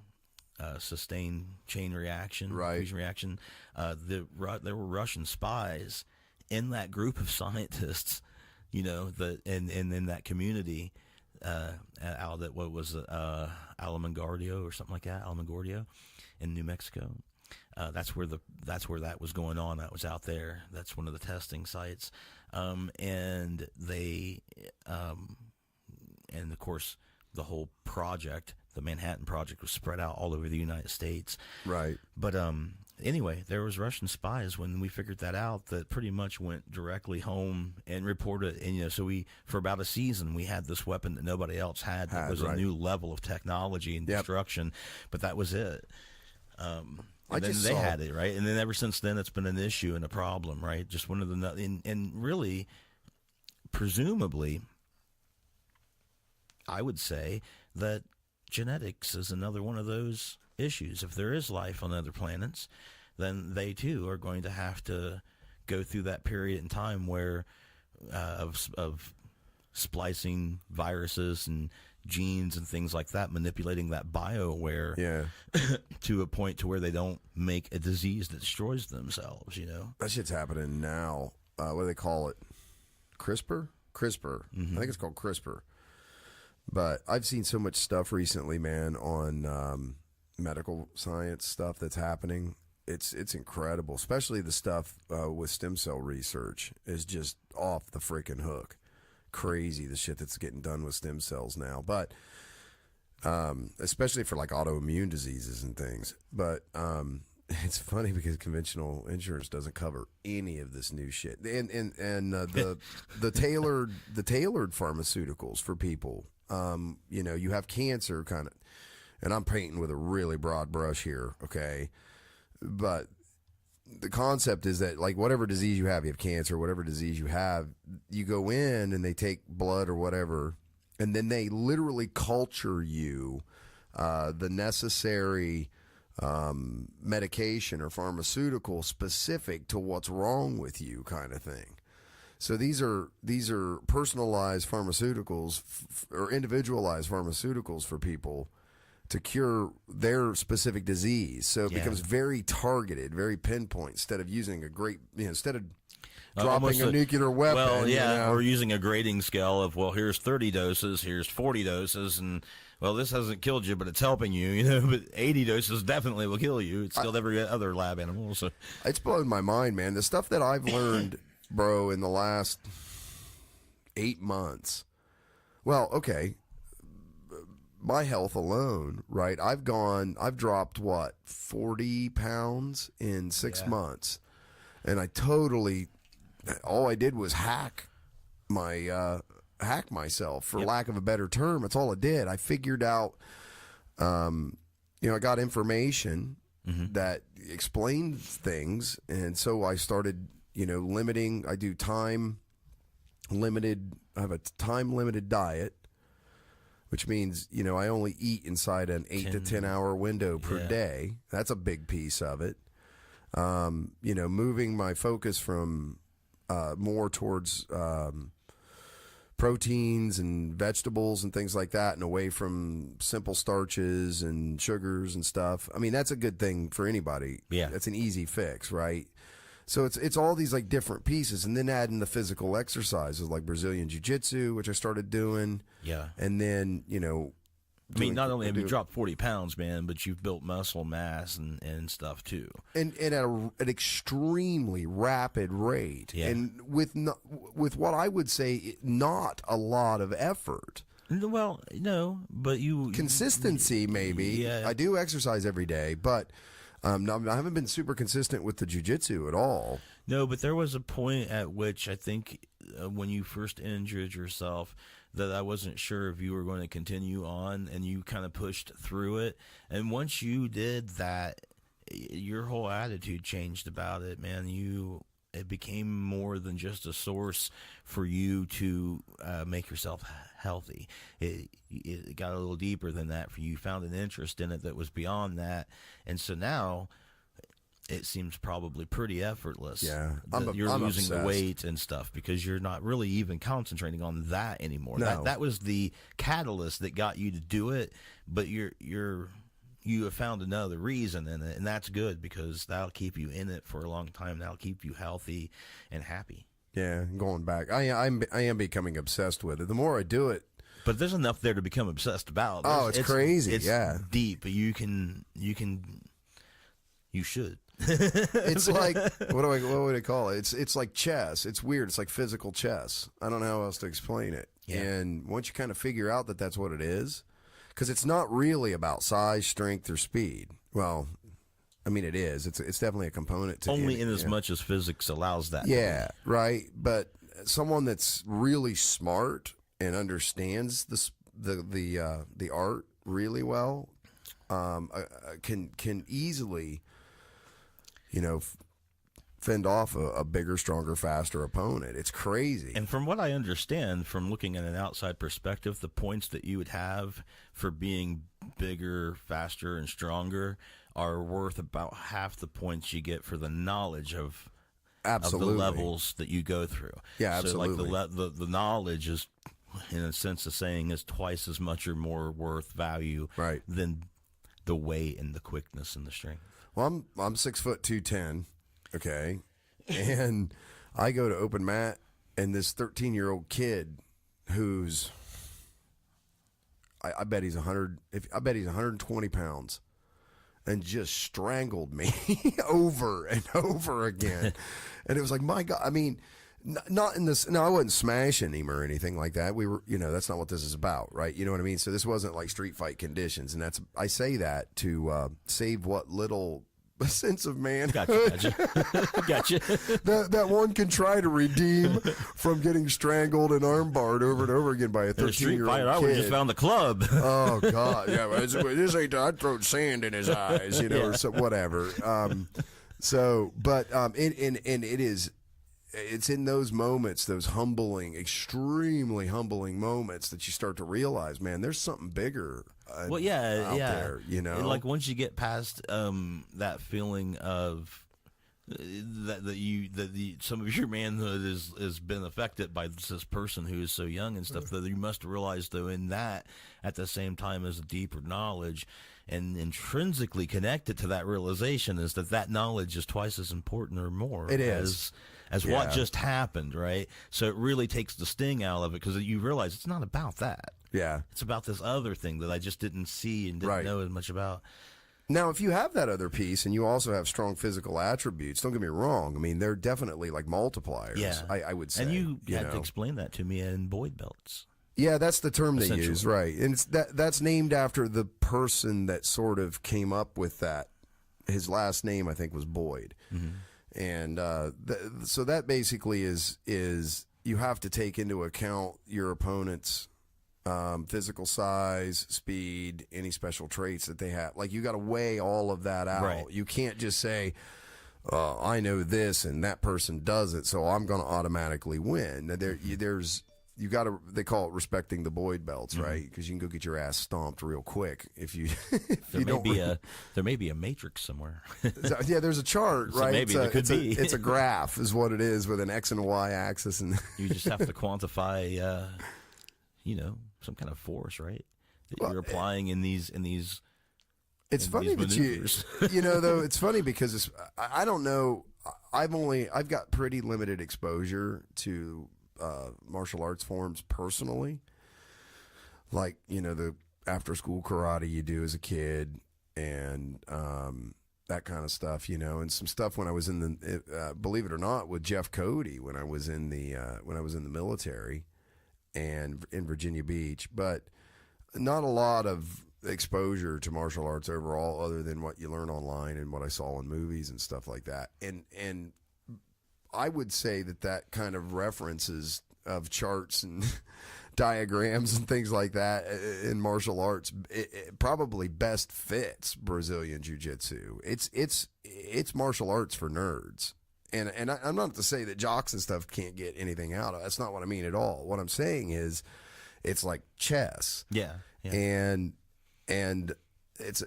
sustained chain reaction, right. fusion reaction. There were Russian spies in that group of scientists, and in that community, out at what was Alamogordo or something like that, Alamogordo, in New Mexico. That's where that was going on. That was out there. That's one of the testing sites, and they, and of course, the whole project, the Manhattan Project, was spread out all over the United States. Right. But anyway, there was Russian spies when we figured that out that pretty much went directly home and reported. And so for about a season we had this weapon that nobody else had. That was a new level of technology and destruction. But that was it. And then they had it, right? And then ever since then, it's been an issue and a problem, right? Just one of the and really, presumably, I would say that genetics is another one of those issues. If there is life on other planets, then they too are going to have to go through that period in time where of splicing viruses and genes and things like that, manipulating that BioWare to a point to where they don't make a disease that destroys themselves. That shit's happening now. What do they call it? CRISPR. Mm-hmm. I think it's called CRISPR. But I've seen so much stuff recently, man, on medical science stuff that's happening. It's incredible, especially the stuff with stem cell research is just off the freaking hook. Crazy, the shit that's getting done with stem cells now. But especially for like autoimmune diseases and things. But it's funny because conventional insurance doesn't cover any of this new shit. And the tailored pharmaceuticals for people. You have cancer kind of, and I'm painting with a really broad brush here, okay? But the concept is that, like, whatever disease you have cancer, whatever disease you have, you go in and they take blood or whatever, and then they literally culture you the necessary medication or pharmaceutical specific to what's wrong with you, kind of thing. So these are personalized pharmaceuticals or individualized pharmaceuticals for people to cure their specific disease. So it becomes very targeted, very pinpoint, instead of using instead of dropping a nuclear weapon. Well, or using a grading scale of, well, here's 30 doses, here's 40 doses, and, well, this hasn't killed you, but it's helping you, but 80 doses definitely will kill you. It's killed every other lab animal. So it's blown my mind, man. The stuff that I've learned, bro, in the last 8 months. Well, okay. My health alone, right? I've dropped 40 pounds in 6 months. And all I did was hack myself, for lack of a better term. That's all I did. I figured out, I got information that explained things. And so I started, limiting. I do I have a time limited diet, which means, I only eat inside an 8 to 10 hour window per day. That's a big piece of it. Moving my focus from more towards proteins and vegetables and things like that, and away from simple starches and sugars and stuff. I mean, that's a good thing for anybody. Yeah. That's an easy fix, right? So it's all these like different pieces, and then adding the physical exercises like Brazilian Jiu-Jitsu, which I started doing. Yeah. And then, not only have you dropped 40 pounds, man, but you've built muscle mass and stuff too. And at an extremely rapid rate. Yeah. And with what I would say, not a lot of effort. Well, no, but consistency, maybe. Yeah. I do exercise every day, but I haven't been super consistent with the jiu-jitsu at all. No, but there was a point at which I think when you first injured yourself that I wasn't sure if you were going to continue on, and you kind of pushed through it. And once you did that, your whole attitude changed about it, man. It became more than just a source for you to make yourself healthy. It got a little deeper than that for you. You found an interest in it that was beyond that. And so now it seems probably pretty effortless. Yeah. You're I'm losing the obsessed. weight and stuff because you're not really even concentrating on that anymore. No. That was the catalyst that got you to do it, but you have found another reason in it, and that's good because that'll keep you in it for a long time. That'll keep you healthy and happy. Yeah, going back, I am becoming obsessed with it. The more I do it, But there's enough there to become obsessed about. It's crazy. It's yeah, deep. You should. it's like what would I call it? It's like chess. It's weird. It's like physical chess. I don't know how else to explain it. Yeah. And once you kind of figure out that that's what it is, because it's not really about size, strength, or speed. Well, I mean, it is. It's definitely a component to Only in as much as physics allows that. Yeah, right. But someone that's really smart and understands the art really well can easily, fend off a bigger, stronger, faster opponent. It's crazy. And from what I understand, from looking at an outside perspective, the points that you would have for being bigger, faster, and stronger are worth about half the points you get for the knowledge of Absolutely. the levels that you go through. Yeah, absolutely. So like the knowledge is, in a sense of saying, is twice as much or more worth value Right. than the weight and the quickness and the strength. Well, I'm 6'2", okay, and I go to open mat, and this 13-year-old kid who's I bet he's 120 pounds, and just strangled me over and over again. And it was like, my God, I mean, not in this, no, I wasn't smashing him or anything like that. We were, that's not what this is about, right? You know what I mean? So this wasn't like street fight conditions. And I say that to save what little sense of manhood Gotcha. that one can try to redeem from getting strangled and armbarred over and over again by a In a street 13-year-old fight, I would have just kid. found the club. Oh God, yeah. But this ain't. I'd throw sand in his eyes, or so, whatever. It is. It's in those moments, those humbling, extremely humbling moments, that you start to realize, man, there's something bigger. Well, out there, And like once you get past that feeling of some of your manhood has been affected by this person who is so young and stuff, that you must realize, though, in that at the same time as a deeper knowledge and intrinsically connected to that realization is that knowledge is twice as important or more. It is. As what just happened, right? So it really takes the sting out of it because you realize it's not about that. Yeah. It's about this other thing that I just didn't see and didn't know as much about. Now, if you have that other piece and you also have strong physical attributes, don't get me wrong. I mean, they're definitely like multipliers. Yeah. I would say. And you had to explain that to me in Boyd belts. Yeah, that's the term they Essentially. use, right? And that's named after the person that sort of came up with that. His last name, I think, was Boyd. Mm-hmm. And so that basically is you have to take into account your opponent's physical size, speed, any special traits that they have. Like, you got to weigh all of that out. Right. You can't just say, I know this and that person doesn't, so I'm going to automatically win. You got to, they call it respecting the Boyd belts, right? Because you can go get your ass stomped real quick if you There may be a matrix somewhere. Yeah, there's a chart, right? Maybe there could be. It's a graph, is what it is, with an X and Y axis, and You just have to quantify, some kind of force, right? That you're applying in these. It's in funny these that though it's funny because I don't know. I've got pretty limited exposure to martial arts forms personally, like the after school karate you do as a kid and that kind of stuff, and some stuff when I was in the believe it or not, with Jeff Cody when I was in the military and in Virginia Beach, but not a lot of exposure to martial arts overall other than what you learn online and what I saw in movies and stuff like that. And I would say that kind of references of charts and diagrams and things like that in martial arts, it probably best fits Brazilian Jiu-Jitsu. It's martial arts for nerds. And I'm not to say that jocks and stuff can't get anything out of it. That's not what I mean at all. What I'm saying is it's like chess. Yeah. And it's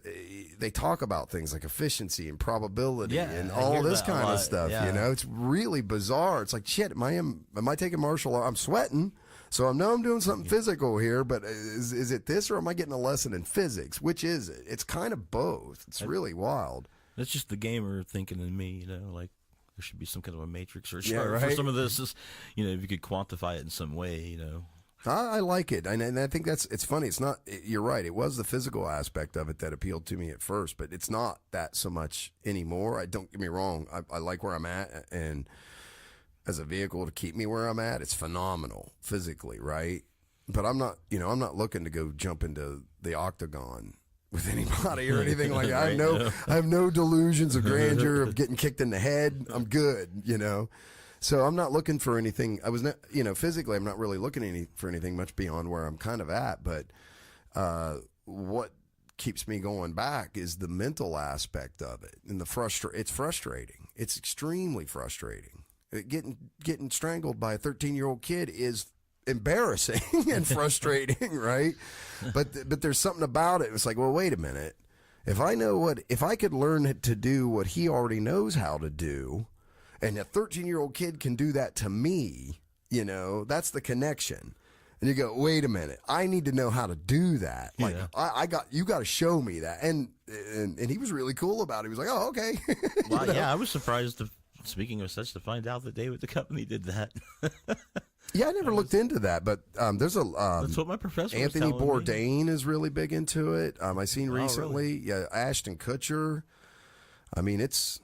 they talk about things like efficiency and probability and all this kind of stuff. Yeah. You know, it's really bizarre. It's like, shit, am I taking martial art? I'm sweating, so I know I'm doing something physical here. But is it this, or am I getting a lesson in physics? Which is it? It's kind of both. It's really wild. That's just the gamer thinking in me, you know, like there should be some kind of a matrix or Yeah, chart right? for some of this. Is, you know, if you could quantify it in some way, you know. I like it, and I think it's funny. It's not. You're right. It was the physical aspect of it that appealed to me at first, but it's not that so much anymore. Don't get me wrong. I like where I'm at, and as a vehicle to keep me where I'm at, it's phenomenal physically, right? But I'm not. I'm not looking to go jump into the octagon with anybody or anything like that. I have no delusions of grandeur of getting kicked in the head. I'm good, So I'm not looking for anything. I was not, physically, I'm not really looking for anything much beyond where I'm kind of at. But what keeps me going back is the mental aspect of it, and it's frustrating. It's extremely frustrating. Getting strangled by a 13-year-old kid is embarrassing and frustrating, right? But there's something about it. It's like, well, wait a minute. If I could learn to do what he already knows how to do, and a 13-year-old kid can do that to me, that's the connection. And you go, wait a minute, I need to know how to do that. Like, you got to show me that. And he was really cool about it. He was like, oh, okay. Well, yeah, I was surprised, speaking of such, to find out that David the company did that. Yeah, I never looked into that, but there's that's what my professor Anthony was telling Bourdain is really big into it. I seen recently, really? yeah, Ashton Kutcher. I mean, it's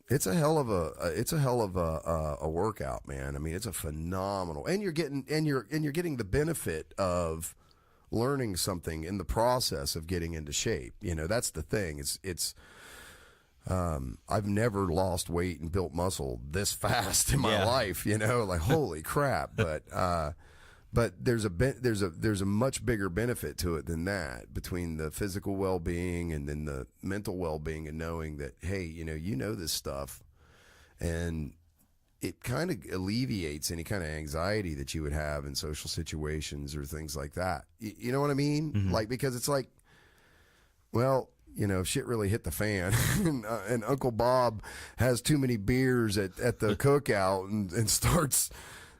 a hell of a workout, man. I mean, it's a phenomenal, and you're getting the benefit of learning something in the process of getting into shape. That's the thing. I've never lost weight and built muscle this fast in my life, like holy crap. But there's a much bigger benefit to it than that, between the physical well-being and then the mental well-being, and knowing that, hey, you know this stuff, and it kind of alleviates any kind of anxiety that you would have in social situations or things like that. You know what I mean? Mm-hmm. Like, because it's like, well, if shit really hit the fan and Uncle Bob has too many beers at the cookout and starts,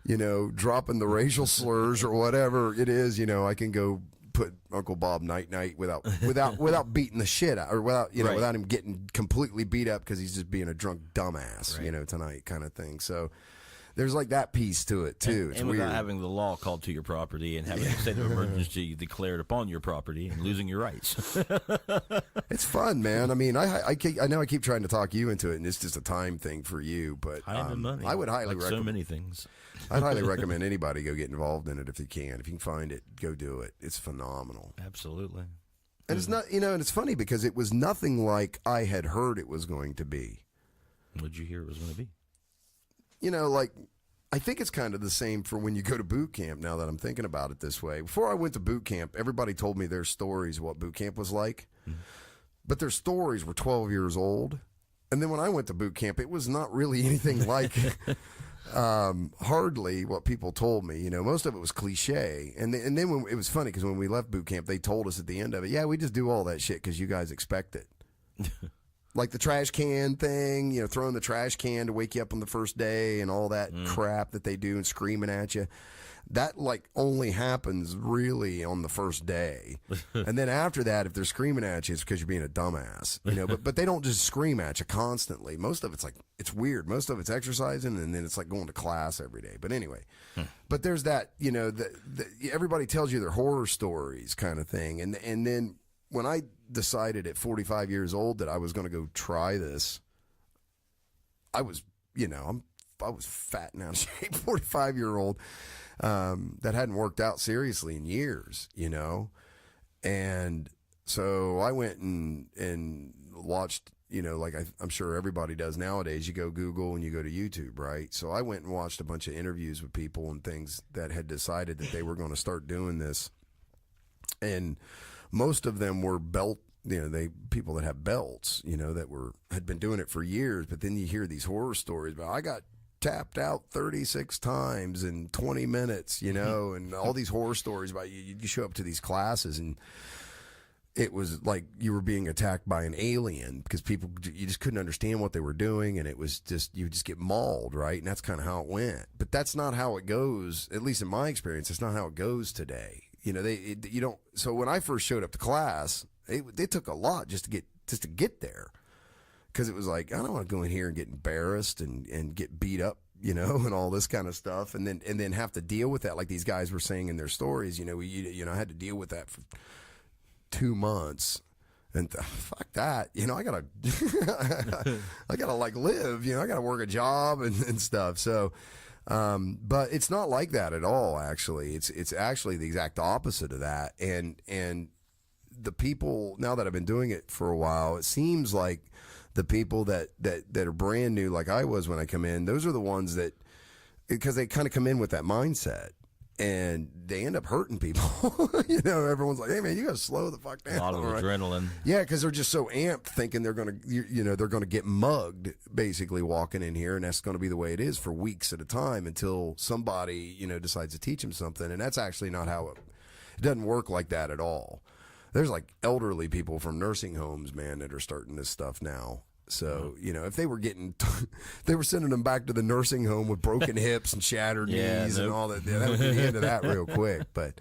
dropping the racial slurs or whatever it is, I can go put Uncle Bob night without beating the shit out, or without him getting completely beat up because he's just being a drunk dumbass, tonight kind of thing. So there's like that piece to it too. It's and weird. Without having the law called to your property and having a state of emergency declared upon your property and losing your rights. It's fun, man. I mean, I know I keep trying to talk you into it, and it's just a time thing for you. But money, I would highly recommend so many things. I'd highly recommend anybody go get involved in it if you can. If you can find it, go do it. It's phenomenal. Absolutely. And it's not, and it's funny because it was nothing like I had heard it was going to be. What did you hear it was going to be? Like, I think it's kind of the same for when you go to boot camp, now that I'm thinking about it this way. Before I went to boot camp, everybody told me their stories, what boot camp was like. Mm-hmm. But their stories were 12 years old. And then when I went to boot camp, it was not really anything like hardly what people told me. Most of it was cliche. And then when, it was funny because when we left boot camp, they told us at the end of it, yeah, we just do all that shit because you guys expect it. Like the trash can thing, throwing the trash can to wake you up on the first day and all that crap that they do and screaming at you. That like only happens really on the first day. And then after that, if they're screaming at you, it's because you're being a dumbass, but they don't just scream at you constantly. Most of it's like, it's weird. Most of it's exercising, and then it's like going to class every day. But anyway, but there's that, everybody tells you their horror stories kind of thing. And then when I decided at 45 years old that I was going to go try this, I was, I was fat and out of shape, 45-year-old, that hadn't worked out seriously in years, And so I went and watched like I'm sure everybody does nowadays, you go Google and you go to YouTube, right? So I went and watched a bunch of interviews with people and things that had decided that they were going to start doing this. And most of them were people that have belts, that had been doing it for years. But then you hear these horror stories about, I got tapped out 36 times in 20 minutes, and all these horror stories about you show up to these classes and it was like you were being attacked by an alien because you just couldn't understand what they were doing, and it was just, you just get mauled, right? And that's kind of how it went. But that's not how it goes, at least in my experience. It's not how it goes today. You don't. So when I first showed up to class, they took a lot just to get there, because it was like, I don't want to go in here and get embarrassed and get beat up, and all this kind of stuff, and then have to deal with that, like these guys were saying in their stories. I had to deal with that for 2 months, and fuck that. I gotta I gotta like live. I gotta work a job and stuff. So. But it's not like that at all. Actually, it's actually the exact opposite of that. And the people, now that I've been doing it for a while, it seems like the people that are brand new, like I was when I come in, those are the ones that, because they kind of come in with that mindset. And they end up hurting people. Everyone's like, "Hey, man, you got to slow the fuck down." A lot of adrenaline. Yeah, because they're just so amped, thinking they're gonna, they're gonna get mugged, basically walking in here, and that's going to be the way it is for weeks at a time until somebody, decides to teach them something. And that's actually not how it doesn't work like that at all. There's like elderly people from nursing homes, man, that are starting this stuff now. So, if they were they were sending them back to the nursing home with broken hips and shattered knees and all that. That would be the end of that real quick. But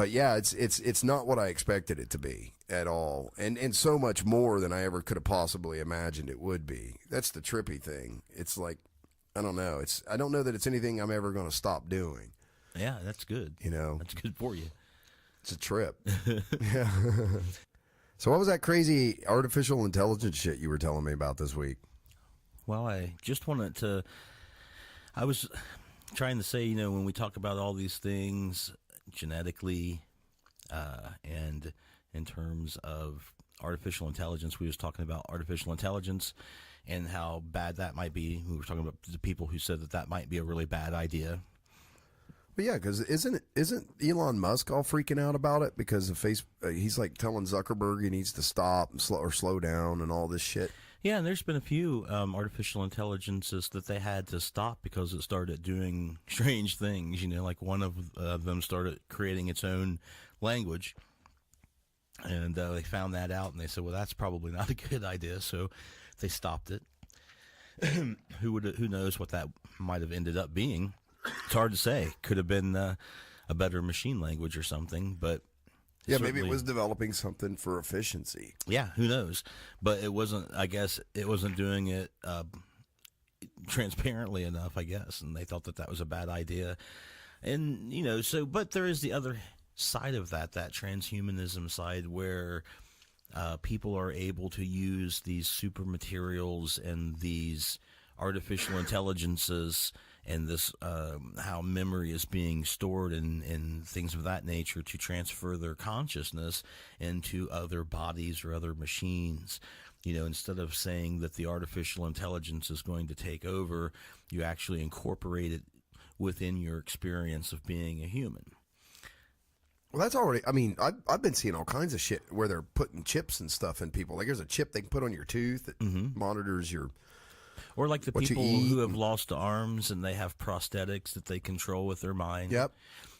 yeah, it's not what I expected it to be at all. And so much more than I ever could have possibly imagined it would be. That's the trippy thing. It's like, I don't know. I don't know that it's anything I'm ever going to stop doing. Yeah, that's good. That's good for you. It's a trip. Yeah. So what was that crazy artificial intelligence shit you were telling me about this week? Well, I just wanted to, I was trying to say, when we talk about all these things genetically and in terms of artificial intelligence, we was talking about artificial intelligence and how bad that might be. We were talking about the people who said that might be a really bad idea. But yeah, because isn't Elon Musk all freaking out about it because of he's like telling Zuckerberg he needs to stop and slow down and all this shit. Yeah, and there's been a few artificial intelligences that they had to stop because it started doing strange things. Like one of them started creating its own language, and they found that out, and they said, well, that's probably not a good idea, so they stopped it. Who knows what that might have ended up being? It's hard to say. Could have been a better machine language or something, but yeah, maybe it was developing something for efficiency. Yeah, who knows? But it wasn't. I guess it wasn't doing it transparently enough. I guess, and they thought that was a bad idea. And but there is the other side of that transhumanism side, where people are able to use these super materials and these artificial intelligences and this how memory is being stored and things of that nature to transfer their consciousness into other bodies or other machines. Instead of saying that the artificial intelligence is going to take over, you actually incorporate it within your experience of being a human. Well, that's already, I've been seeing all kinds of shit where they're putting chips and stuff in people. Like there's a chip they can put on your tooth that monitors your... Or like the people who have lost arms and they have prosthetics that they control with their mind. Yep.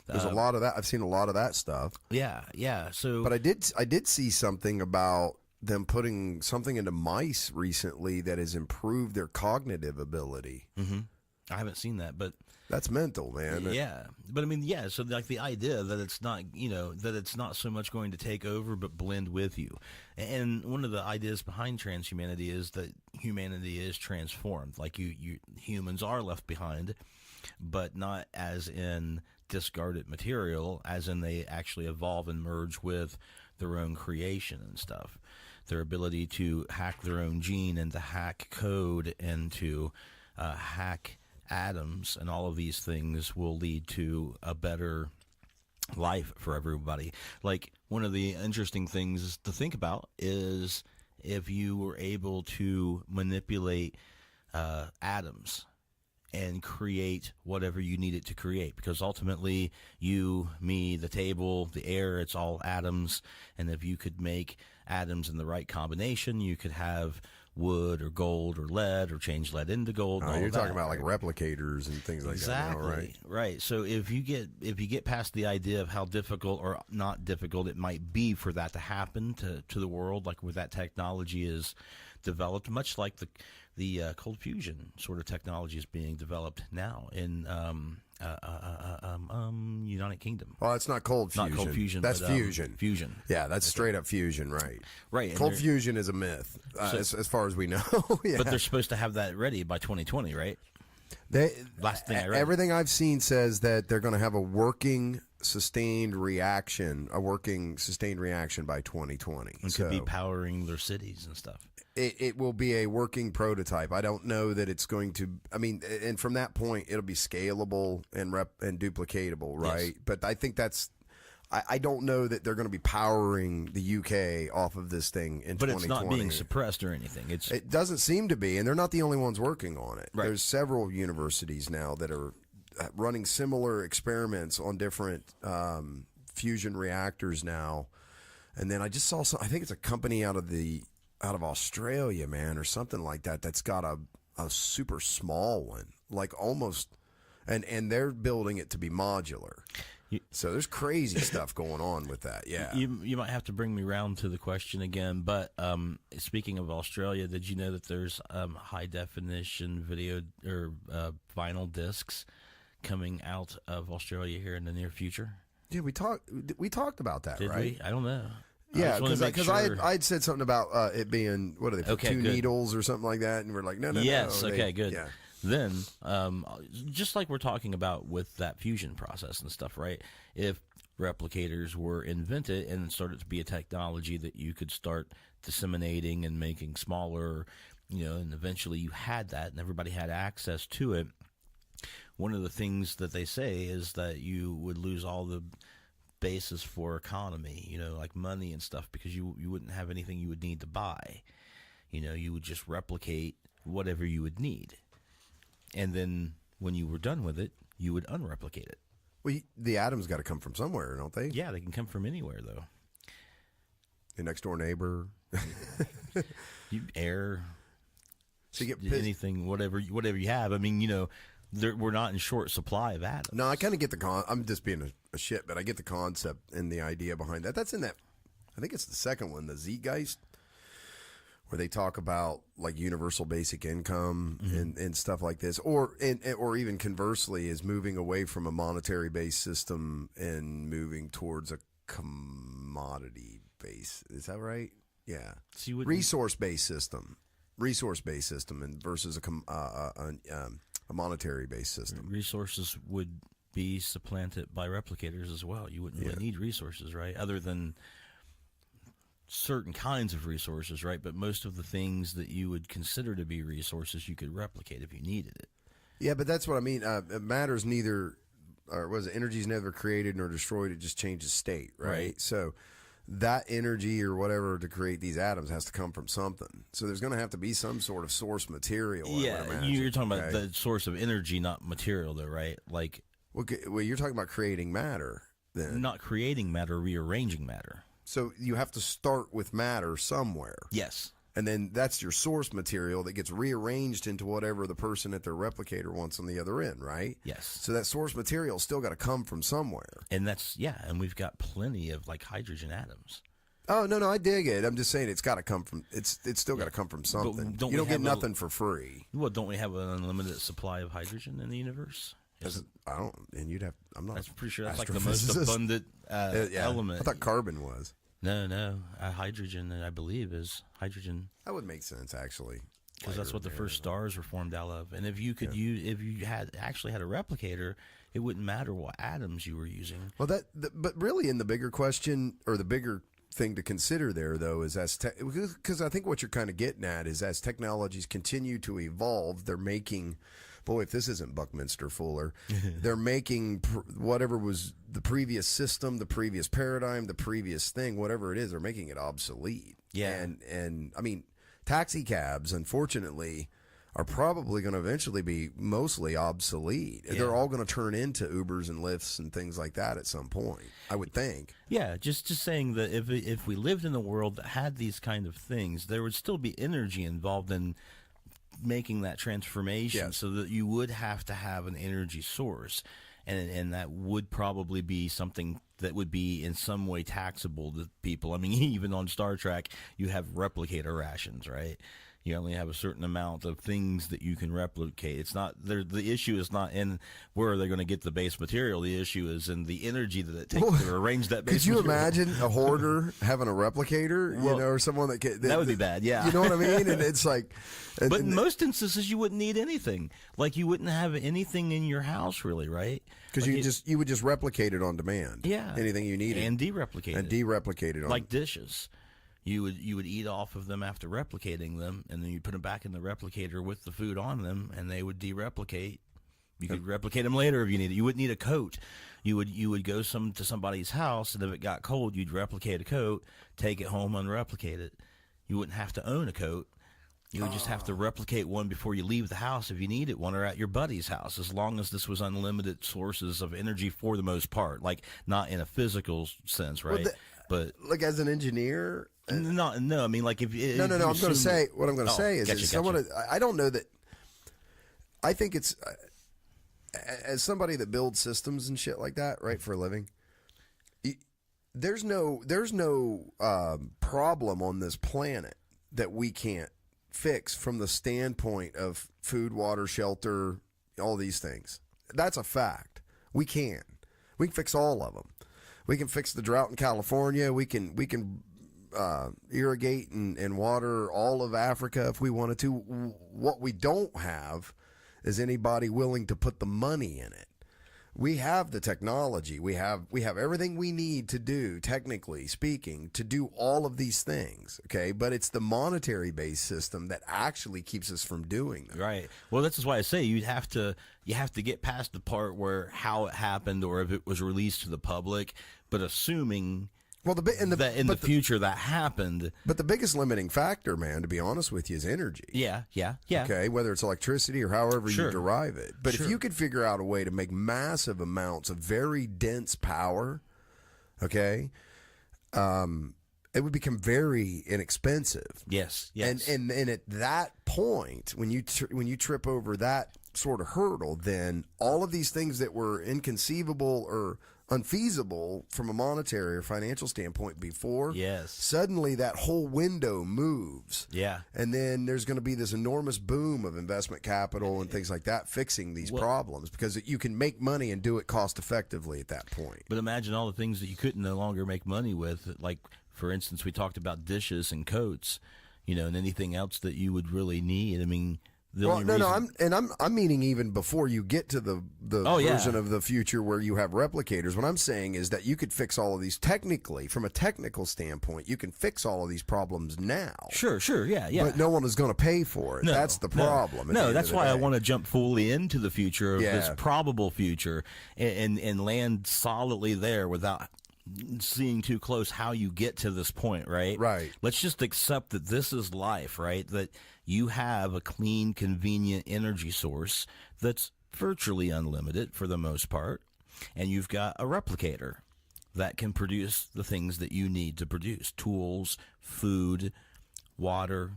There's a lot of that. I've seen a lot of that stuff. Yeah, yeah. So, but I did see something about them putting something into mice recently that has improved their cognitive ability. Mm-hmm. I haven't seen that, but that's mental, man. Yeah, but yeah. So like the idea that it's not, that it's not so much going to take over, but blend with you. And one of the ideas behind transhumanity is that humanity is transformed. Like humans are left behind, but not as in discarded material, as in they actually evolve and merge with their own creation and stuff. Their ability to hack their own gene and to hack code and to hack atoms and all of these things will lead to a better life for everybody. Like one of the interesting things to think about is if you were able to manipulate atoms and create whatever you needed to create, because ultimately you, me, the table, the air, it's all atoms. And if you could make atoms in the right combination, you could have wood or gold or lead, or change lead into gold. Oh, you're talking about like replicators and things like that now, right? Right. So if you get past the idea of how difficult or not difficult it might be for that to happen to the world, like where that technology is developed, much like the cold fusion sort of technology is being developed now in United Kingdom. Well, it's not cold fusion. Not cold fusion. That's but, fusion. Fusion. Yeah, that's straight up fusion, right? Right. Cold fusion is a myth, as far as we know. Yeah. But they're supposed to have that ready by 2020, right? Last thing I read. Everything I've seen says that they're going to have a working sustained reaction by 2020. It could be powering their cities and stuff. It will be a working prototype. I don't know that it's going to. I mean, and from that point, it'll be scalable and duplicatable, right? Yes. But I think that's. I don't know that they're going to be powering the UK off of this thing in 2020. But it's not being suppressed or anything. It doesn't seem to be, and they're not the only ones working on it. Right. There's several universities now that are running similar experiments on different fusion reactors now. And then I just saw I think it's a company out of Australia, man, or something like that, that's got a super small one, like almost, and they're building it to be modular. So there's crazy stuff going on with that. Yeah, you might have to bring me round to the question again. But speaking of Australia, did you know that there's high definition video or vinyl discs coming out of Australia here in the near future? Yeah, we talked about that, Did right? we? I don't know. Yeah, because I'd said something about it being, what are they, two needles or something like that, and we're like, no. Yes, okay, good. Yeah. Then, just like we're talking about with that fusion process and stuff, right? If replicators were invented and started to be a technology that you could start disseminating and making smaller, and eventually you had that and everybody had access to it, one of the things that they say is that you would lose all the basis for economy, like money and stuff, because you wouldn't have anything you would need to buy. You would just replicate whatever you would need. And then when you were done with it, you would unreplicate it. Well, the atoms got to come from somewhere, don't they? Yeah, they can come from anywhere, though. Your next door neighbor. Air. So you get anything, whatever you have. I mean, we're not in short supply of atoms. No, I kind of get I'm just being a shit, but I get the concept and the idea behind that. That's in that, I think it's the second one, the Zeitgeist, where they talk about like universal basic income and stuff like this, or even conversely, is moving away from a monetary based system and moving towards a commodity base. Is that right? Yeah. So resource based system, and versus a monetary based system. Resources would be supplanted by replicators as well. You wouldn't really need resources, right? Other than certain kinds of resources, right? But most of the things that you would consider to be resources, you could replicate if you needed it. Yeah, but that's what I mean. Matter's neither, or energy's never created nor destroyed. It just changes state, right? So that energy or whatever to create these atoms has to come from something. So there's going to have to be some sort of source material. Yeah, you're talking about the source of energy, not material, though, right? Like, well, you're talking about creating matter, then. Not creating matter, rearranging matter. So you have to start with matter somewhere. Yes. And then that's your source material that gets rearranged into whatever the person at their replicator wants on the other end, right? Yes. So that source material still got to come from somewhere. And and we've got plenty of like hydrogen atoms. Oh, no, I dig it. I'm just saying it's got to come from, it's still got to come from something. You don't get nothing for free. Well, don't we have an unlimited supply of hydrogen in the universe? I don't, and you'd have, I'm not. I'm pretty sure that's like the most abundant element. I thought carbon was. No. Hydrogen, I believe, is hydrogen. That would make sense, actually, because that's what the first stars were formed out of. And if you could if you actually had a replicator, it wouldn't matter what atoms you were using. Well, but really, in the bigger question or the bigger thing to consider there, though, is because I think what you're kind of getting at is as technologies continue to evolve, they're making. Boy, if this isn't Buckminster Fuller, they're making whatever was the previous system, the previous paradigm, the previous thing, whatever it is, they're making it obsolete. Yeah. And I mean, taxi cabs, unfortunately, are probably going to eventually be mostly obsolete. Yeah. They're all going to turn into Ubers and Lyfts and things like that at some point, I would think. Yeah, just saying that if we lived in a world that had these kind of things, there would still be energy involved in making that transformation, Yes. so that you would have to have an energy source, and that would probably be something that would be in some way taxable to people. I mean, even on Star Trek, you have replicator rations, right? You only have a certain amount of things that you can replicate. It's not there. The issue is not in where they're going to get the base material. The issue is in the energy that it takes to arrange that base Could you material. imagine a hoarder having a replicator, Well, or someone that would be bad, yeah. You know what I mean? And it's like... But in most instances, you wouldn't need anything. Like, you wouldn't have anything in your house, really, right? Because Like you would just replicate it on demand. Yeah. Anything you needed. And dereplicate And it. dereplicate it on... Like dishes. You would eat off of them after replicating them, and then you put them back in the replicator with the food on them, and they would dereplicate. You could replicate them later if you needed. You wouldn't need a coat. You would go to somebody's house, and if it got cold, you'd replicate a coat, take it home, unreplicate it. You wouldn't have to own a coat. You would just have to replicate one before you leave the house if you needed one, or at your buddy's house, as long as this was unlimited sources of energy for the most part, like not in a physical sense, right? But like, as an engineer... no, I mean, like, if No. I'm going to say, what I'm going to Oh, say is, gotcha, someone, I don't know that, I think it's, as somebody that builds systems and shit like that, right, for a living, there's no problem on this planet that we can't fix from the standpoint of food, water, shelter, all these things. That's a fact. We can fix all of them. We can fix the drought in California. We can irrigate and water all of Africa if we wanted to. What we don't have is anybody willing to put the money in it. We have the technology. We have everything we need to do, technically speaking, to do all of these things. Okay, but it's the monetary based system that actually keeps us from doing them. Right. Well, that's why I say you have to get past the part where how it happened or if it was released to the public, but assuming Well, that in the future that happened. But the biggest limiting factor, man, to be honest with you, is energy. Yeah. Okay, whether it's electricity or however Sure. you derive it. But Sure. if you could figure out a way to make massive amounts of very dense power, okay, it would become very inexpensive. Yes. And at that point, when you trip over that sort of hurdle, then all of these things that were inconceivable or unfeasible from a monetary or financial standpoint before, Yes. suddenly that whole window moves. Yeah. And then there's going to be this enormous boom of investment capital and things like that fixing these problems, because you can make money and do it cost effectively at that point. But imagine all the things that you couldn't no longer make money with. Like, for instance, we talked about dishes and coats, and anything else that you would really need. I mean, I'm meaning even before you get to the version of the future where you have replicators. What I'm saying is that you could fix all of these technically, from a technical standpoint. You can fix all of these problems now. Sure, yeah. But no one is going to pay for it. That's the problem. No, that's why I want to jump fully into the future of this Yeah. probable future and land solidly there without seeing too close how you get to this point, right? Right. Let's just accept that this is life, right? That you have a clean, convenient energy source that's virtually unlimited for the most part, and you've got a replicator that can produce the things that you need to produce: tools, food, water,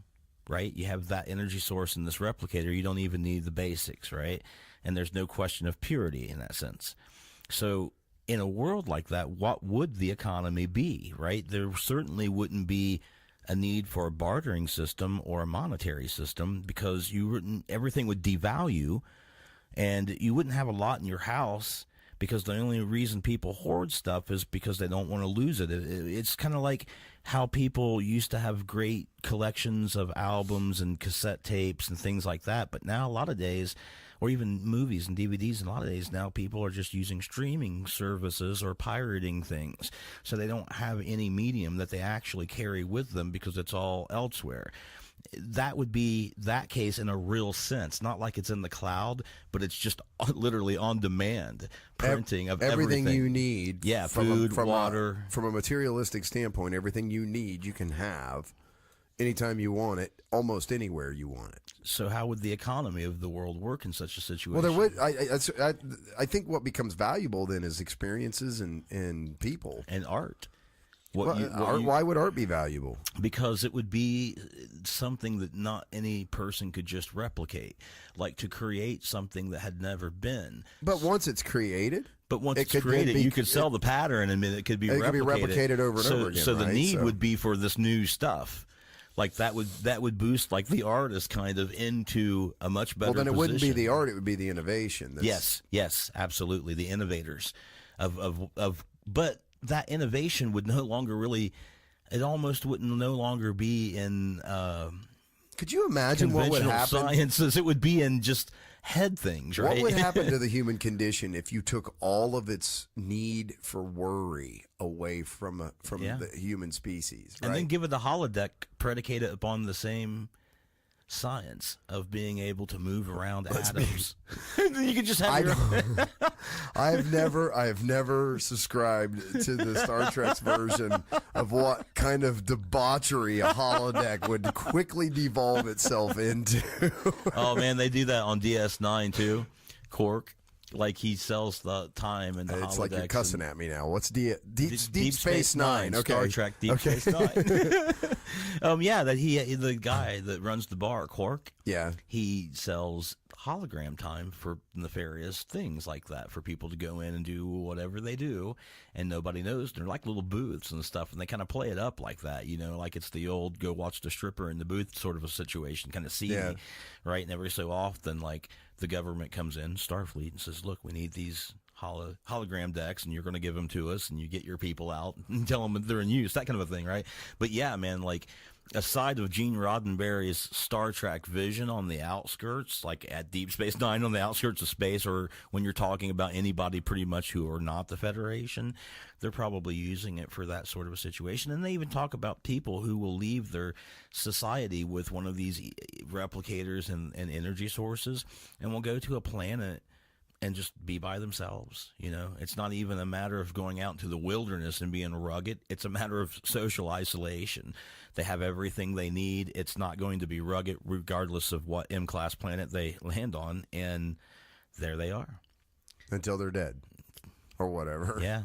right? You have that energy source in this replicator. You don't even need the basics, right? And there's no question of purity in that sense. So in a world like that, what would the economy be, right? There certainly wouldn't be a need for a bartering system or a monetary system, because everything would devalue, and you wouldn't have a lot in your house, because the only reason people hoard stuff is because they don't want to lose it. It's kind of like how people used to have great collections of albums and cassette tapes and things like that, but now a lot of days, or even movies and DVDs, and a lot of days now people are just using streaming services or pirating things, so they don't have any medium that they actually carry with them because it's all elsewhere. That would be that case in a real sense, not like it's in the cloud, but it's just literally on demand printing of everything you need. Yeah, food, water. From a materialistic standpoint, everything you need you can have anytime you want it, almost anywhere you want it. So how would the economy of the world work in such a situation? Well, there would. I think what becomes valuable then is experiences and people and art. Why would art be valuable? Because it would be something that not any person could just replicate, like to create something that had never been. But once it's created, it's created, you could sell the pattern, and it could be replicated over and over again. So the need would be for this new stuff. Like that would boost like the artist kind of into a much better position. Well, then it wouldn't be the art; it would be the innovation. Yes, absolutely, the innovators but that innovation would no longer really. It almost wouldn't no longer be in. Could you imagine what would happen? Sciences, it would be in just head things, right? What would happen to the human condition if you took all of its need for worry away from the human species, right? And then give it a holodeck predicated upon the same science of being able to move around atoms. You could just have I have never subscribed to the Star Trek's version of what kind of debauchery a holodeck would quickly devolve itself into. Oh man, they do that on DS9 too. Quark, like he sells the time and the It's holodecks. like you're cussing at me now. What's Deep Space Nine? Okay. Star Trek Deep Space Nine. Yeah, the guy that runs the bar, Quark. Yeah, he sells hologram time for nefarious things like that for people to go in and do whatever they do, and nobody knows. They're like little booths and stuff, and they kind of play it up like that, like it's the old go watch the stripper in the booth sort of a situation, kind of seedy, right? And every so often, like the government comes in, Starfleet, and says, "Look, we need these hologram decks, and you're going to give them to us, and you get your people out and tell them they're in use," that kind of a thing, right? But yeah, man, like aside of Gene Roddenberry's Star Trek vision on the outskirts, like at Deep Space Nine on the outskirts of space, or when you're talking about anybody pretty much who are not the Federation, they're probably using it for that sort of a situation. And they even talk about people who will leave their society with one of these replicators and energy sources and will go to a planet and just be by themselves. It's not even a matter of going out into the wilderness and being rugged. It's a matter of social isolation. They have everything they need. It's not going to be rugged regardless of what M-class planet they land on. And there they are. Until they're dead. Or whatever. Yeah.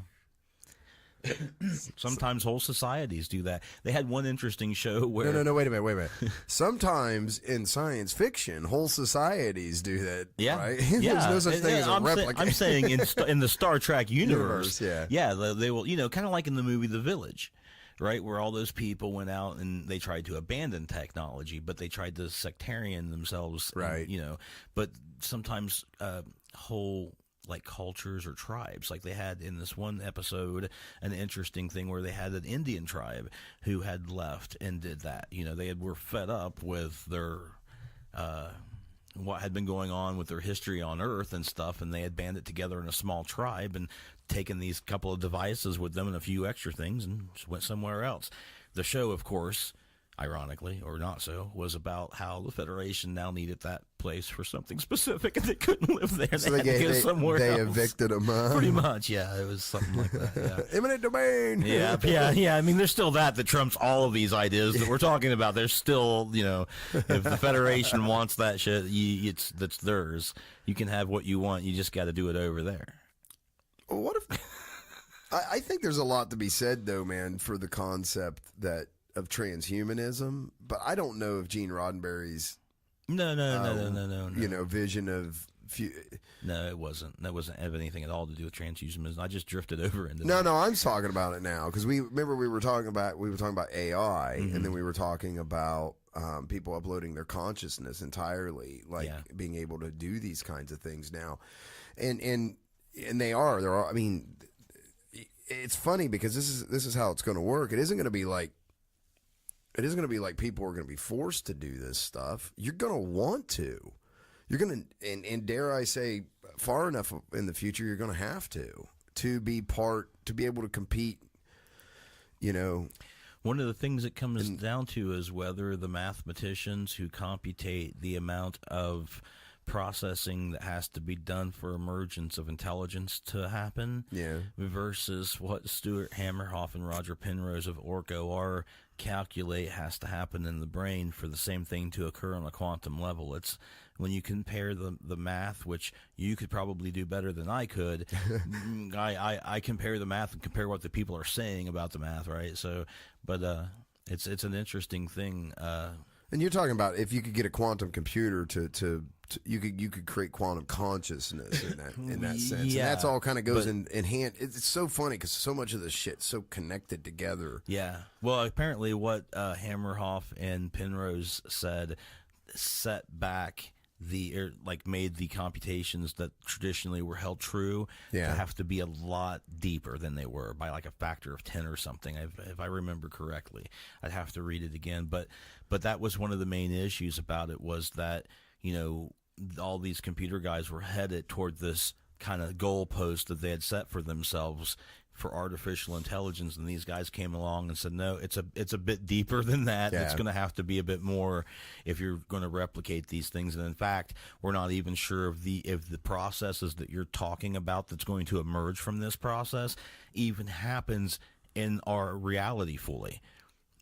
Sometimes whole societies do that. They had one interesting show where... No, wait a minute. Sometimes in science fiction, whole societies do that, right? Yeah. There's no such thing as a replicant. I'm saying in the Star Trek universe, yeah, they will, kind of like in the movie The Village, right, where all those people went out and they tried to abandon technology, but they tried to sectarian themselves, right? But sometimes whole... like cultures or tribes, like they had in this one episode an interesting thing where they had an Indian tribe who had left and did that. They were fed up with their what had been going on with their history on Earth and stuff, and they had banded together in a small tribe and taken these couple of devices with them and a few extra things and just went somewhere else. The show, of course, ironically, or not so, was about how the Federation now needed that place for something specific, and they couldn't live there. So they had to go somewhere else. They evicted them. Pretty much, yeah. It was something like that. Yeah. Eminent domain. Yeah. I mean, there's still that trumps all of these ideas that we're talking about. There's still, if the Federation wants that shit, that's theirs. You can have what you want. You just got to do it over there. Well, what if? I think there's a lot to be said, though, man, for the concept of transhumanism, but I don't know if Gene Roddenberry's no, vision of no, it wasn't. That wasn't have anything at all to do with transhumanism. I just drifted over into no. I'm talking about it now because we were talking about AI, and then we were talking about people uploading their consciousness entirely, being able to do these kinds of things now, and they are. I mean, it's funny because this is how it's going to work. It isn't going to be like people are going to be forced to do this stuff. You're going to want to. You're going to, and dare I say, far enough in the future, you're going to have to be able to compete, One of the things it comes down to is whether the mathematicians who computate the amount of processing that has to be done for emergence of intelligence to happen versus what Stuart Hammerhoff and Roger Penrose of Orco are calculate has to happen in the brain for the same thing to occur on a quantum level. It's when you compare the math, which you could probably do better than I could. I compare the math and compare what the people are saying about the math, right? So, but it's an interesting thing. And you're talking about if you could get a quantum computer to you could create quantum consciousness in that sense. Yeah, and that's all kind of goes in hand. It's so funny because so much of this shit's so connected together. Yeah. Well, apparently what Hammerhoff and Penrose said set back made the computations that traditionally were held true to have to be a lot deeper than they were by like a factor of 10 or something, if I remember correctly. I'd have to read it again, but that was one of the main issues about it, was that, you know, all these computer guys were headed toward this kind of goalpost that they had set for themselves for artificial intelligence, and these guys came along and said, no, it's a bit deeper than that. It's going to have to be a bit more if you're going to replicate these things. And in fact, we're not even sure if the processes that you're talking about that's going to emerge from this process even happens in our reality fully.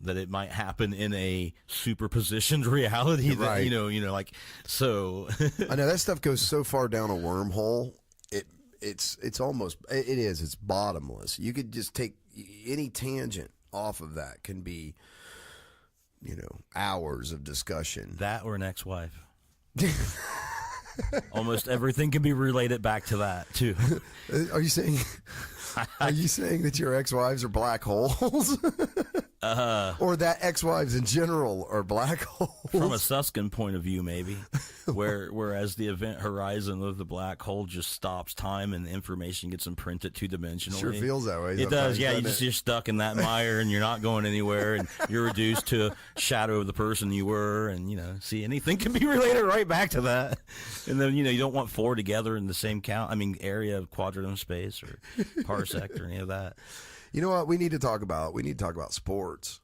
That it might happen in a superpositioned reality that, Right. you know, like, so. I know that stuff goes so far down a wormhole. It's almost, it's bottomless. You could just take any tangent off of that, can be, you know, hours of discussion. That or an ex-wife. Almost everything can be related back to that too. Are you saying that your ex-wives are black holes? Or that ex-wives in general are black holes? From a Susskind point of view, maybe. Whereas the event horizon of the black hole just stops time and information gets imprinted two-dimensionally. Sure feels that way. It does, yeah. Doesn't You're stuck in that mire and you're not going anywhere, and you're reduced to a shadow of the person you were, and, you know, see, anything can be related right back to that. And then, you know, you don't want four together in the same area of quadrant of space or parsec or any of that. You know what we need to talk about? We need to talk about sports.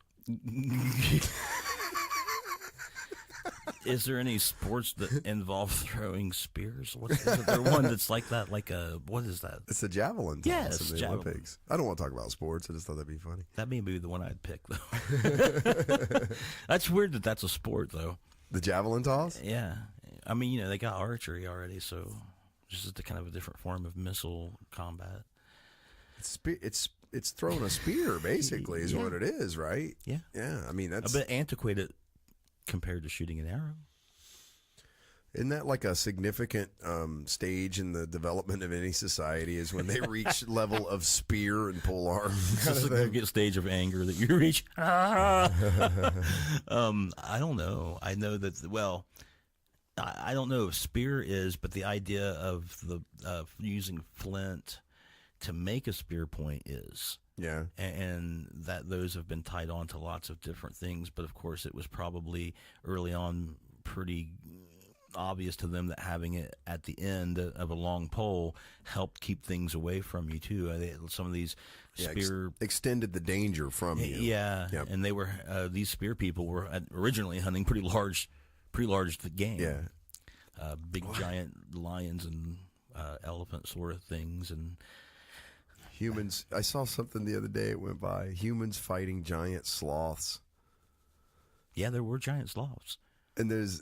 Is there any sports that involve throwing spears? Is there one that's like that? What is that? It's the javelin toss Yes, in the Olympics. I don't want to talk about sports. I just thought that'd be funny. That may be the one I'd pick, though. That's weird that that's a sport, though. The javelin toss? Yeah. I mean, you know, they got archery already, so this is the kind of a different form of missile combat. It's throwing a spear, basically, is what it is, right? Yeah. Yeah, I mean, that's a bit antiquated compared to shooting an arrow. Isn't that like a significant stage in the development of any society, is when they reach level of spear and pole arm? It's a significant stage of anger that you reach. I don't know. I know that, well, I don't know if spear is, but the idea of using flint to make a spear point is. Yeah. And that those have been tied on to lots of different things. But of course, it was probably early on pretty obvious to them that having it at the end of a long pole helped keep things away from you too. Some of these spear extended the danger from you. Yeah. Yep. And they were these spear people were originally hunting pretty large game. Yeah. Big giant lions and elephant sort of things, and humans. I saw something the other day. It went by. Humans fighting giant sloths. Yeah, there were giant sloths. And there's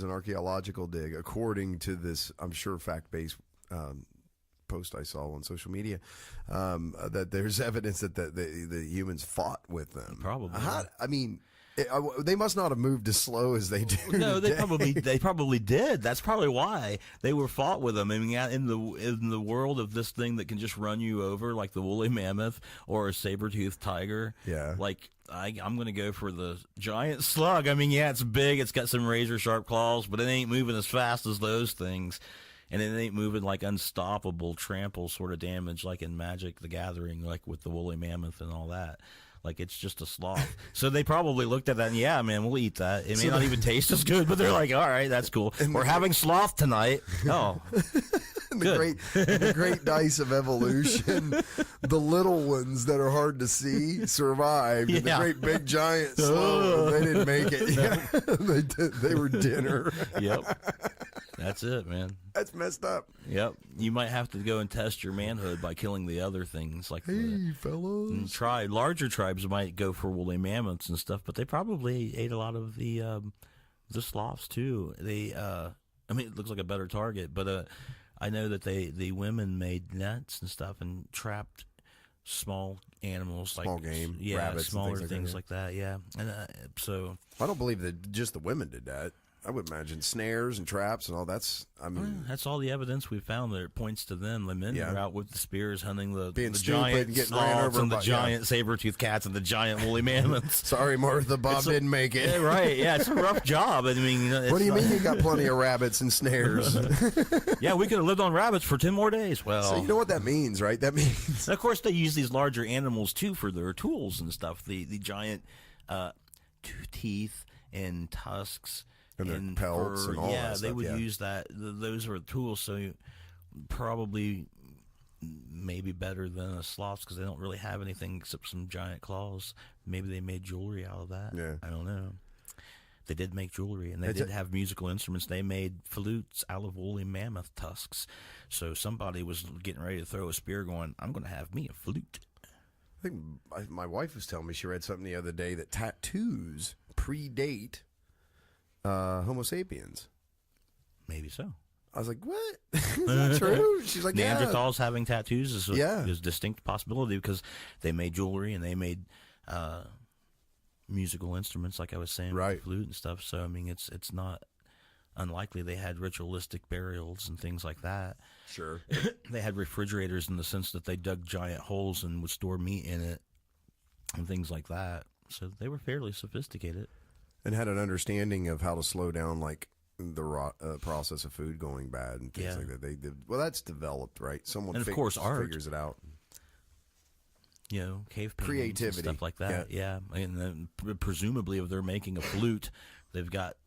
an archaeological dig, according to this, I'm sure, fact-based post I saw on social media, that there's evidence that the humans fought with them. Probably. I mean, they must not have moved as slow as they do. No, today. they probably did. That's probably why they were fought with them. I mean, in the world of this thing that can just run you over, like the woolly mammoth or a saber-toothed tiger. Yeah. Like I'm going to go for the giant slug. I mean, yeah, it's big. It's got some razor-sharp claws, but it ain't moving as fast as those things. And it ain't moving like unstoppable trample sort of damage like in Magic the Gathering, like with the woolly mammoth and all that. Like, it's just a sloth. So they probably looked at that and, yeah, man, we'll eat that. It may not even taste as good, but they're like, all right, that's cool. We're having sloth tonight. Oh, the great dice of evolution, the little ones that are hard to see survived, and the great big giant slow, they didn't make it. Yeah. They were dinner. Yep. That's it, man. That's messed up. Yep. You might have to go and test your manhood by killing the other things, like Fellas. larger tribes might go for woolly mammoths and stuff, but they probably ate a lot of the sloths too. They, I mean, it looks like a better target, but I know that the women made nets and stuff and trapped small animals, Small game, yeah, rabbits, smaller and things like that. Yeah, and so I don't believe that just the women did that. I would imagine snares and traps and all that's. I mean, that's all the evidence we found that it points to them. The men were out with the spears hunting the Being stupid giant and getting ran sloths over and the by- giant saber-toothed cats and the giant woolly mammoths. sorry, Martha, Bob didn't make it. Yeah, right. Yeah, it's a rough job. I mean, What do you mean you got plenty of rabbits and snares? Yeah, we could have lived on rabbits for 10 more days. Well, So you know what that means, right? That means of course, they use these larger animals too for their tools and stuff. The giant teeth and tusks And their pelts and all yeah, that they stuff, would yeah. use that. Those are tools. So probably maybe better than a sloth because they don't really have anything except some giant claws. Maybe they made jewelry out of that. Yeah. I don't know. They did make jewelry, and they did have musical instruments. They made flutes out of woolly mammoth tusks. So somebody was getting ready to throw a spear going, I'm going to have me a flute. I think my wife was telling me she read something the other day that tattoos predate Homo sapiens. Maybe so. I was like, what? Is that true? She's like, yeah. Neanderthals having tattoos is Yeah. a distinct possibility because they made jewelry and they made musical instruments, like I was saying, Right. with flute and stuff. So I mean, it's not unlikely they had ritualistic burials and things like that. Sure. They had refrigerators in the sense that they dug giant holes and would store meat in it and things like that. So they were fairly sophisticated. And had an understanding of how to slow down, like, the process of food going bad and things Yeah. like that. They did. Well, that's developed, right? Someone And of course, art. figures it out. You know, cave paintings Creativity. and stuff like that. Yeah. And then presumably if they're making a flute, they've got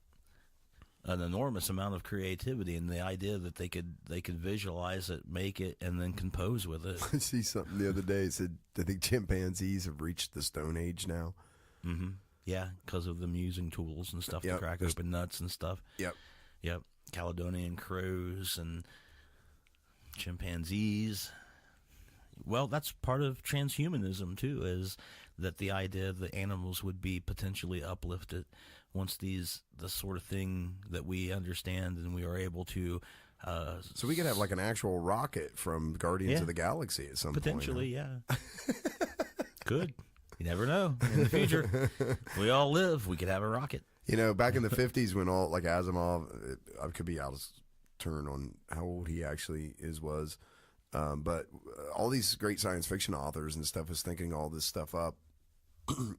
an enormous amount of creativity and the idea that they could visualize it, make it, and then compose with it. I see something the other day. It said, I think chimpanzees have reached the Stone Age now. Mm-hmm. Yeah, because of them using tools and stuff to Yep. crack open nuts and stuff. Yep. Yep. Caledonian crows and chimpanzees. Well, that's part of transhumanism, too, is that the idea that animals would be potentially uplifted once the sort of thing that we understand and we are able to... So we could have like an actual rocket from Guardians Yeah. of the Galaxy at some potentially, yeah. Could. You never know. In the future, we all live. We could have a rocket. You know, back in the 50s when all, like Asimov, I could be out of turn on how old he actually was. But all these great science fiction authors and stuff was thinking all this stuff up.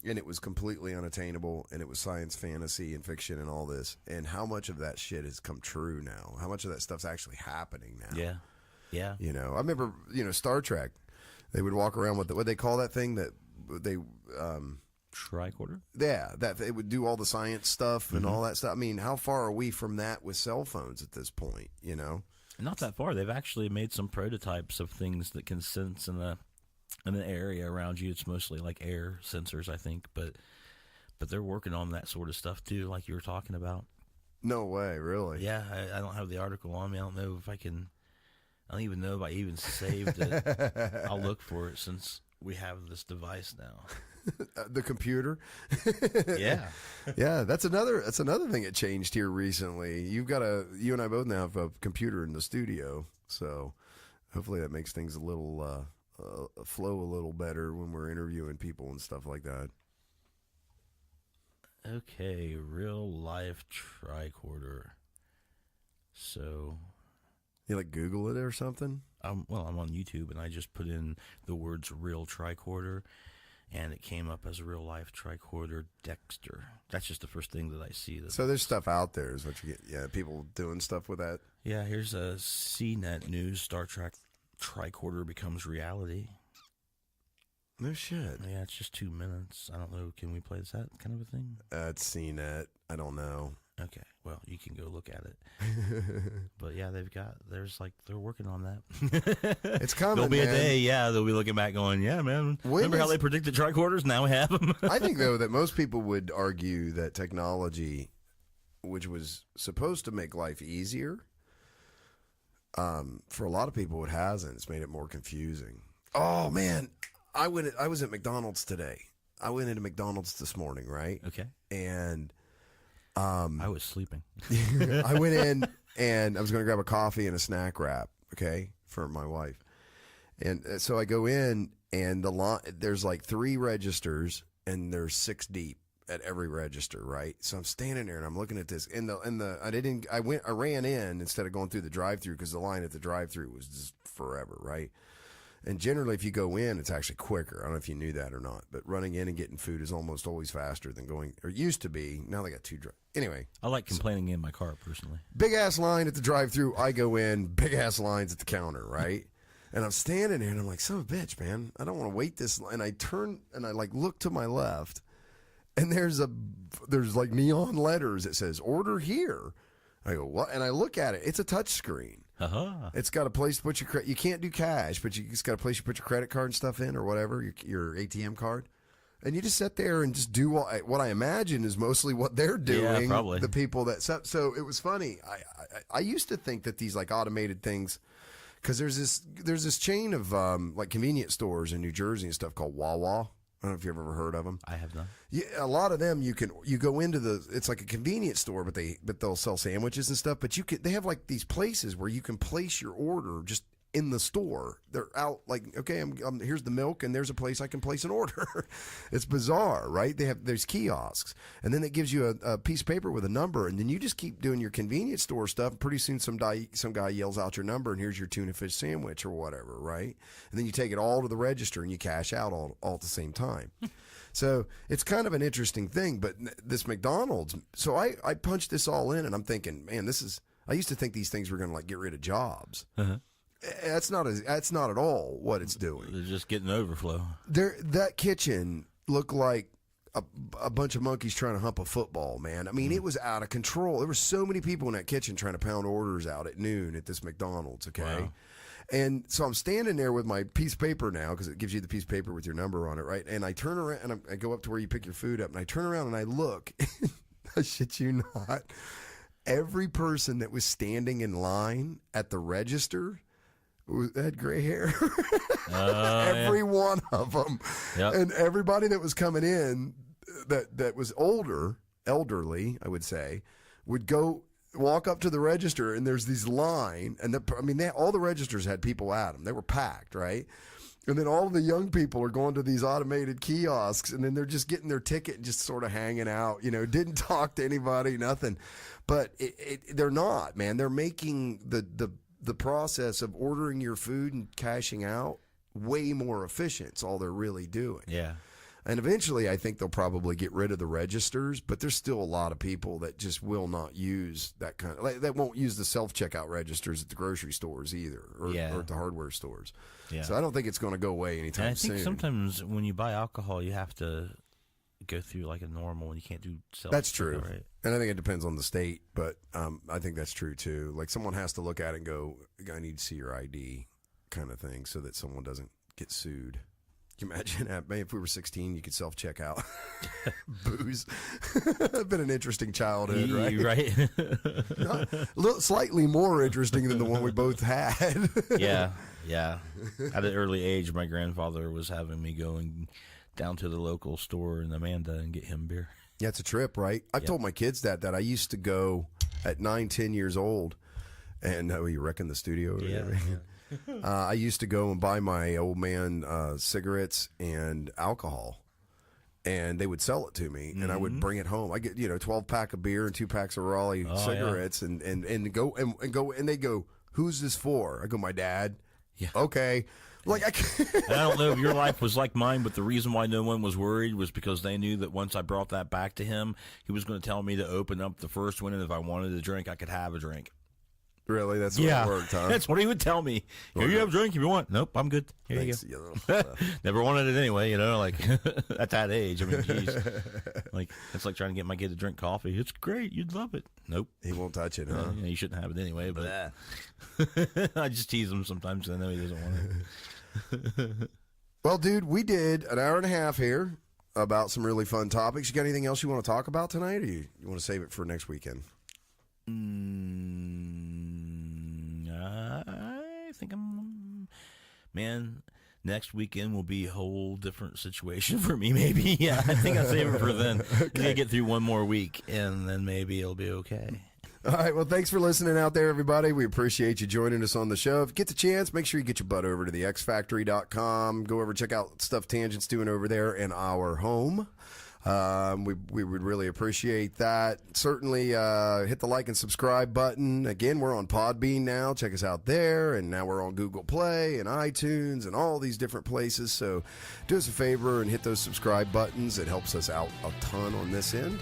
And it was completely unattainable. And it was science fantasy and fiction and all this. And how much of that shit has come true now? How much of that stuff's actually happening now? Yeah. Yeah. You know, I remember, Star Trek. They would walk around with what they call that thing that they... Tricorder? Yeah, that it would do all the science stuff and all that stuff. I mean, how far are we from that with cell phones at this point, Not that far. They've actually made some prototypes of things that can sense in an area around you. It's mostly like air sensors, I think, but they're working on that sort of stuff too, like you were talking about. No way, really? Yeah, I don't have the article on me. I don't know if I can. I don't even know if I even saved it. I'll look for it since we have this device now. The computer. Yeah. Yeah, that's another thing that changed here recently. You and I both now have a computer in the studio, so hopefully that makes things a little flow a little better when we're interviewing people and stuff like that. Okay, real life tricorder. So, You like Google it or something? I'm on YouTube and I just put in the words real tricorder and it came up as real life tricorder Dexter. That's just the first thing that I see. So there's stuff out there is what you get. Yeah, people doing stuff with that. Yeah, here's a CNET news. Star Trek tricorder becomes reality. No shit. Yeah, it's just 2 minutes. I don't know. Can we play that kind of a thing? It's CNET. I don't know. Okay, well, you can go look at it. But yeah, they're working on that. It's coming. There'll be man. a day, yeah, they'll be looking back going, yeah, man, remember how they predicted tricorders? Now we have them. I think, though, that most people would argue that technology, which was supposed to make life easier, For a lot of people, it hasn't. It's made it more confusing. Oh man, I was at McDonald's today. I went into McDonald's this morning, right? Okay. And I was sleeping. I went in and I was going to grab a coffee and a snack wrap, okay, for my wife. And so I go in and there's like 3 registers and there's 6 deep at every register, right? So I'm standing there and I'm looking at this. I ran in instead of going through the drive-through because the line at the drive-through was just forever, right? And generally, if you go in, it's actually quicker. I don't know if you knew that or not, but running in and getting food is almost always faster than going, or used to be. Now they got 2 drive. Anyway. I like complaining in my car, personally. Big ass line at the drive-thru. I go in, big ass lines at the counter, right? And I'm standing there and I'm like, son of a bitch, man. I don't want to wait this. And I turn and I like look to my left and there's like neon letters that says order here. I go, what? And I look at it. It's a touch screen. Uh-huh. It's got a place to put your you can't do cash, but it's got a place you put your credit card and stuff in or whatever, your ATM card. And you just sit there and just do what I imagine is mostly what they're doing. Yeah, probably. The people that so it was funny. I used to think that these like automated things, because there's this chain of like convenience stores in New Jersey and stuff called Wawa. I don't know if you've ever heard of them. I have not. Yeah, a lot of them you go into it's like a convenience store, but they'll sell sandwiches and stuff. But they have like these places where you can place your order just in the store. They're out like, okay, I'm here's the milk, and there's a place I can place an order. It's bizarre, right? There's kiosks, and then it gives you a piece of paper with a number, and then you just keep doing your convenience store stuff. And pretty soon, some guy yells out your number, and here's your tuna fish sandwich or whatever, right? And then you take it all to the register, and you cash out all at the same time. So it's kind of an interesting thing. But this McDonald's, so I punched this all in, and I'm thinking, man, I used to think these things were going to like get rid of jobs. Uh-huh. That's not at all what it's doing. They're just getting overflow. That kitchen looked like a bunch of monkeys trying to hump a football, man. I mean, It was out of control. There were so many people in that kitchen trying to pound orders out at noon at this McDonald's, okay? Wow. And so I'm standing there with my piece of paper now, because it gives you the piece of paper with your number on it, right? And I turn around, and I go up to where you pick your food up, and I turn around and I look. I shit you not. Every person that was standing in line at the register had gray hair. Every one of them. Yep. And everybody that was coming in that was elderly, I would say, would walk up to the register, and there's these line, and all the registers had people at them. They were packed, right? And then all of the young people are going to these automated kiosks, and then they're just getting their ticket and just sort of hanging out, didn't talk to anybody, nothing. But they're not, man. They're making the process of ordering your food and cashing out way more efficient. It's all they're really doing. Yeah. And eventually, I think they'll probably get rid of the registers, but there's still a lot of people that just will not use that that won't use the self-checkout registers at the grocery stores either, or at the hardware stores. Yeah. So I don't think it's going to go away anytime soon. And I think sometimes when you buy alcohol, you have to go through like a normal, and you can't do self. That's true. Right? And I think it depends on the state, but I think that's true too. Like someone has to look at it and go, I need to see your ID kind of thing, so that someone doesn't get sued. Can you imagine that? Maybe if we were 16, you could self-check out booze. It's been an interesting childhood, right? Right. Slightly more interesting than the one we both had. Yeah. At an early age, my grandfather was having me going down to the local store in Amanda and get him beer. Yeah, it's a trip, right? I've told my kids that I used to go at 9, 10 years old, and you wrecking the studio over there? Yeah. I used to go and buy my old man cigarettes and alcohol, and they would sell it to me, and I would bring it home. I get 12-pack of beer and 2 packs of Raleigh cigarettes, and they go, who's this for? I go, my dad. Yeah. Okay. Like I don't know if your life was like mine, but the reason why no one was worried was because they knew that once I brought that back to him, he was going to tell me to open up the first one, and if I wanted a drink, I could have a drink. Really? That's what it worked, huh? That's what he would tell me. Here, you have a drink if you want. Nope, I'm good. Here Thanks, you go. Never wanted it anyway, like at that age. I mean, geez. Like, it's like trying to get my kid to drink coffee. It's great. You'd love it. Nope. He won't touch it, huh? You shouldn't have it anyway, but I just tease him sometimes because I know he doesn't want it. Well, dude, we did an hour and a half here about some really fun topics. You got anything else you want to talk about tonight, or you want to save it for next weekend? think man, next weekend will be a whole different situation for me, maybe. Yeah, I think I'll save it for then. I'm going to get through one more week, and then maybe it'll be okay. All right, well, thanks for listening out there, everybody. We appreciate you joining us on the show. If you get the chance, make sure you get your butt over to the xfactory.com. Go over, check out stuff Tangent's doing over there in our home. We would really appreciate that. Certainly hit the like and subscribe button. Again, we're on Podbean now. Check us out there. And now we're on Google Play and iTunes and all these different places. So do us a favor and hit those subscribe buttons. It helps us out a ton on this end.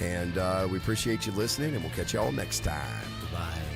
And we appreciate you listening, and we'll catch you all next time. Goodbye.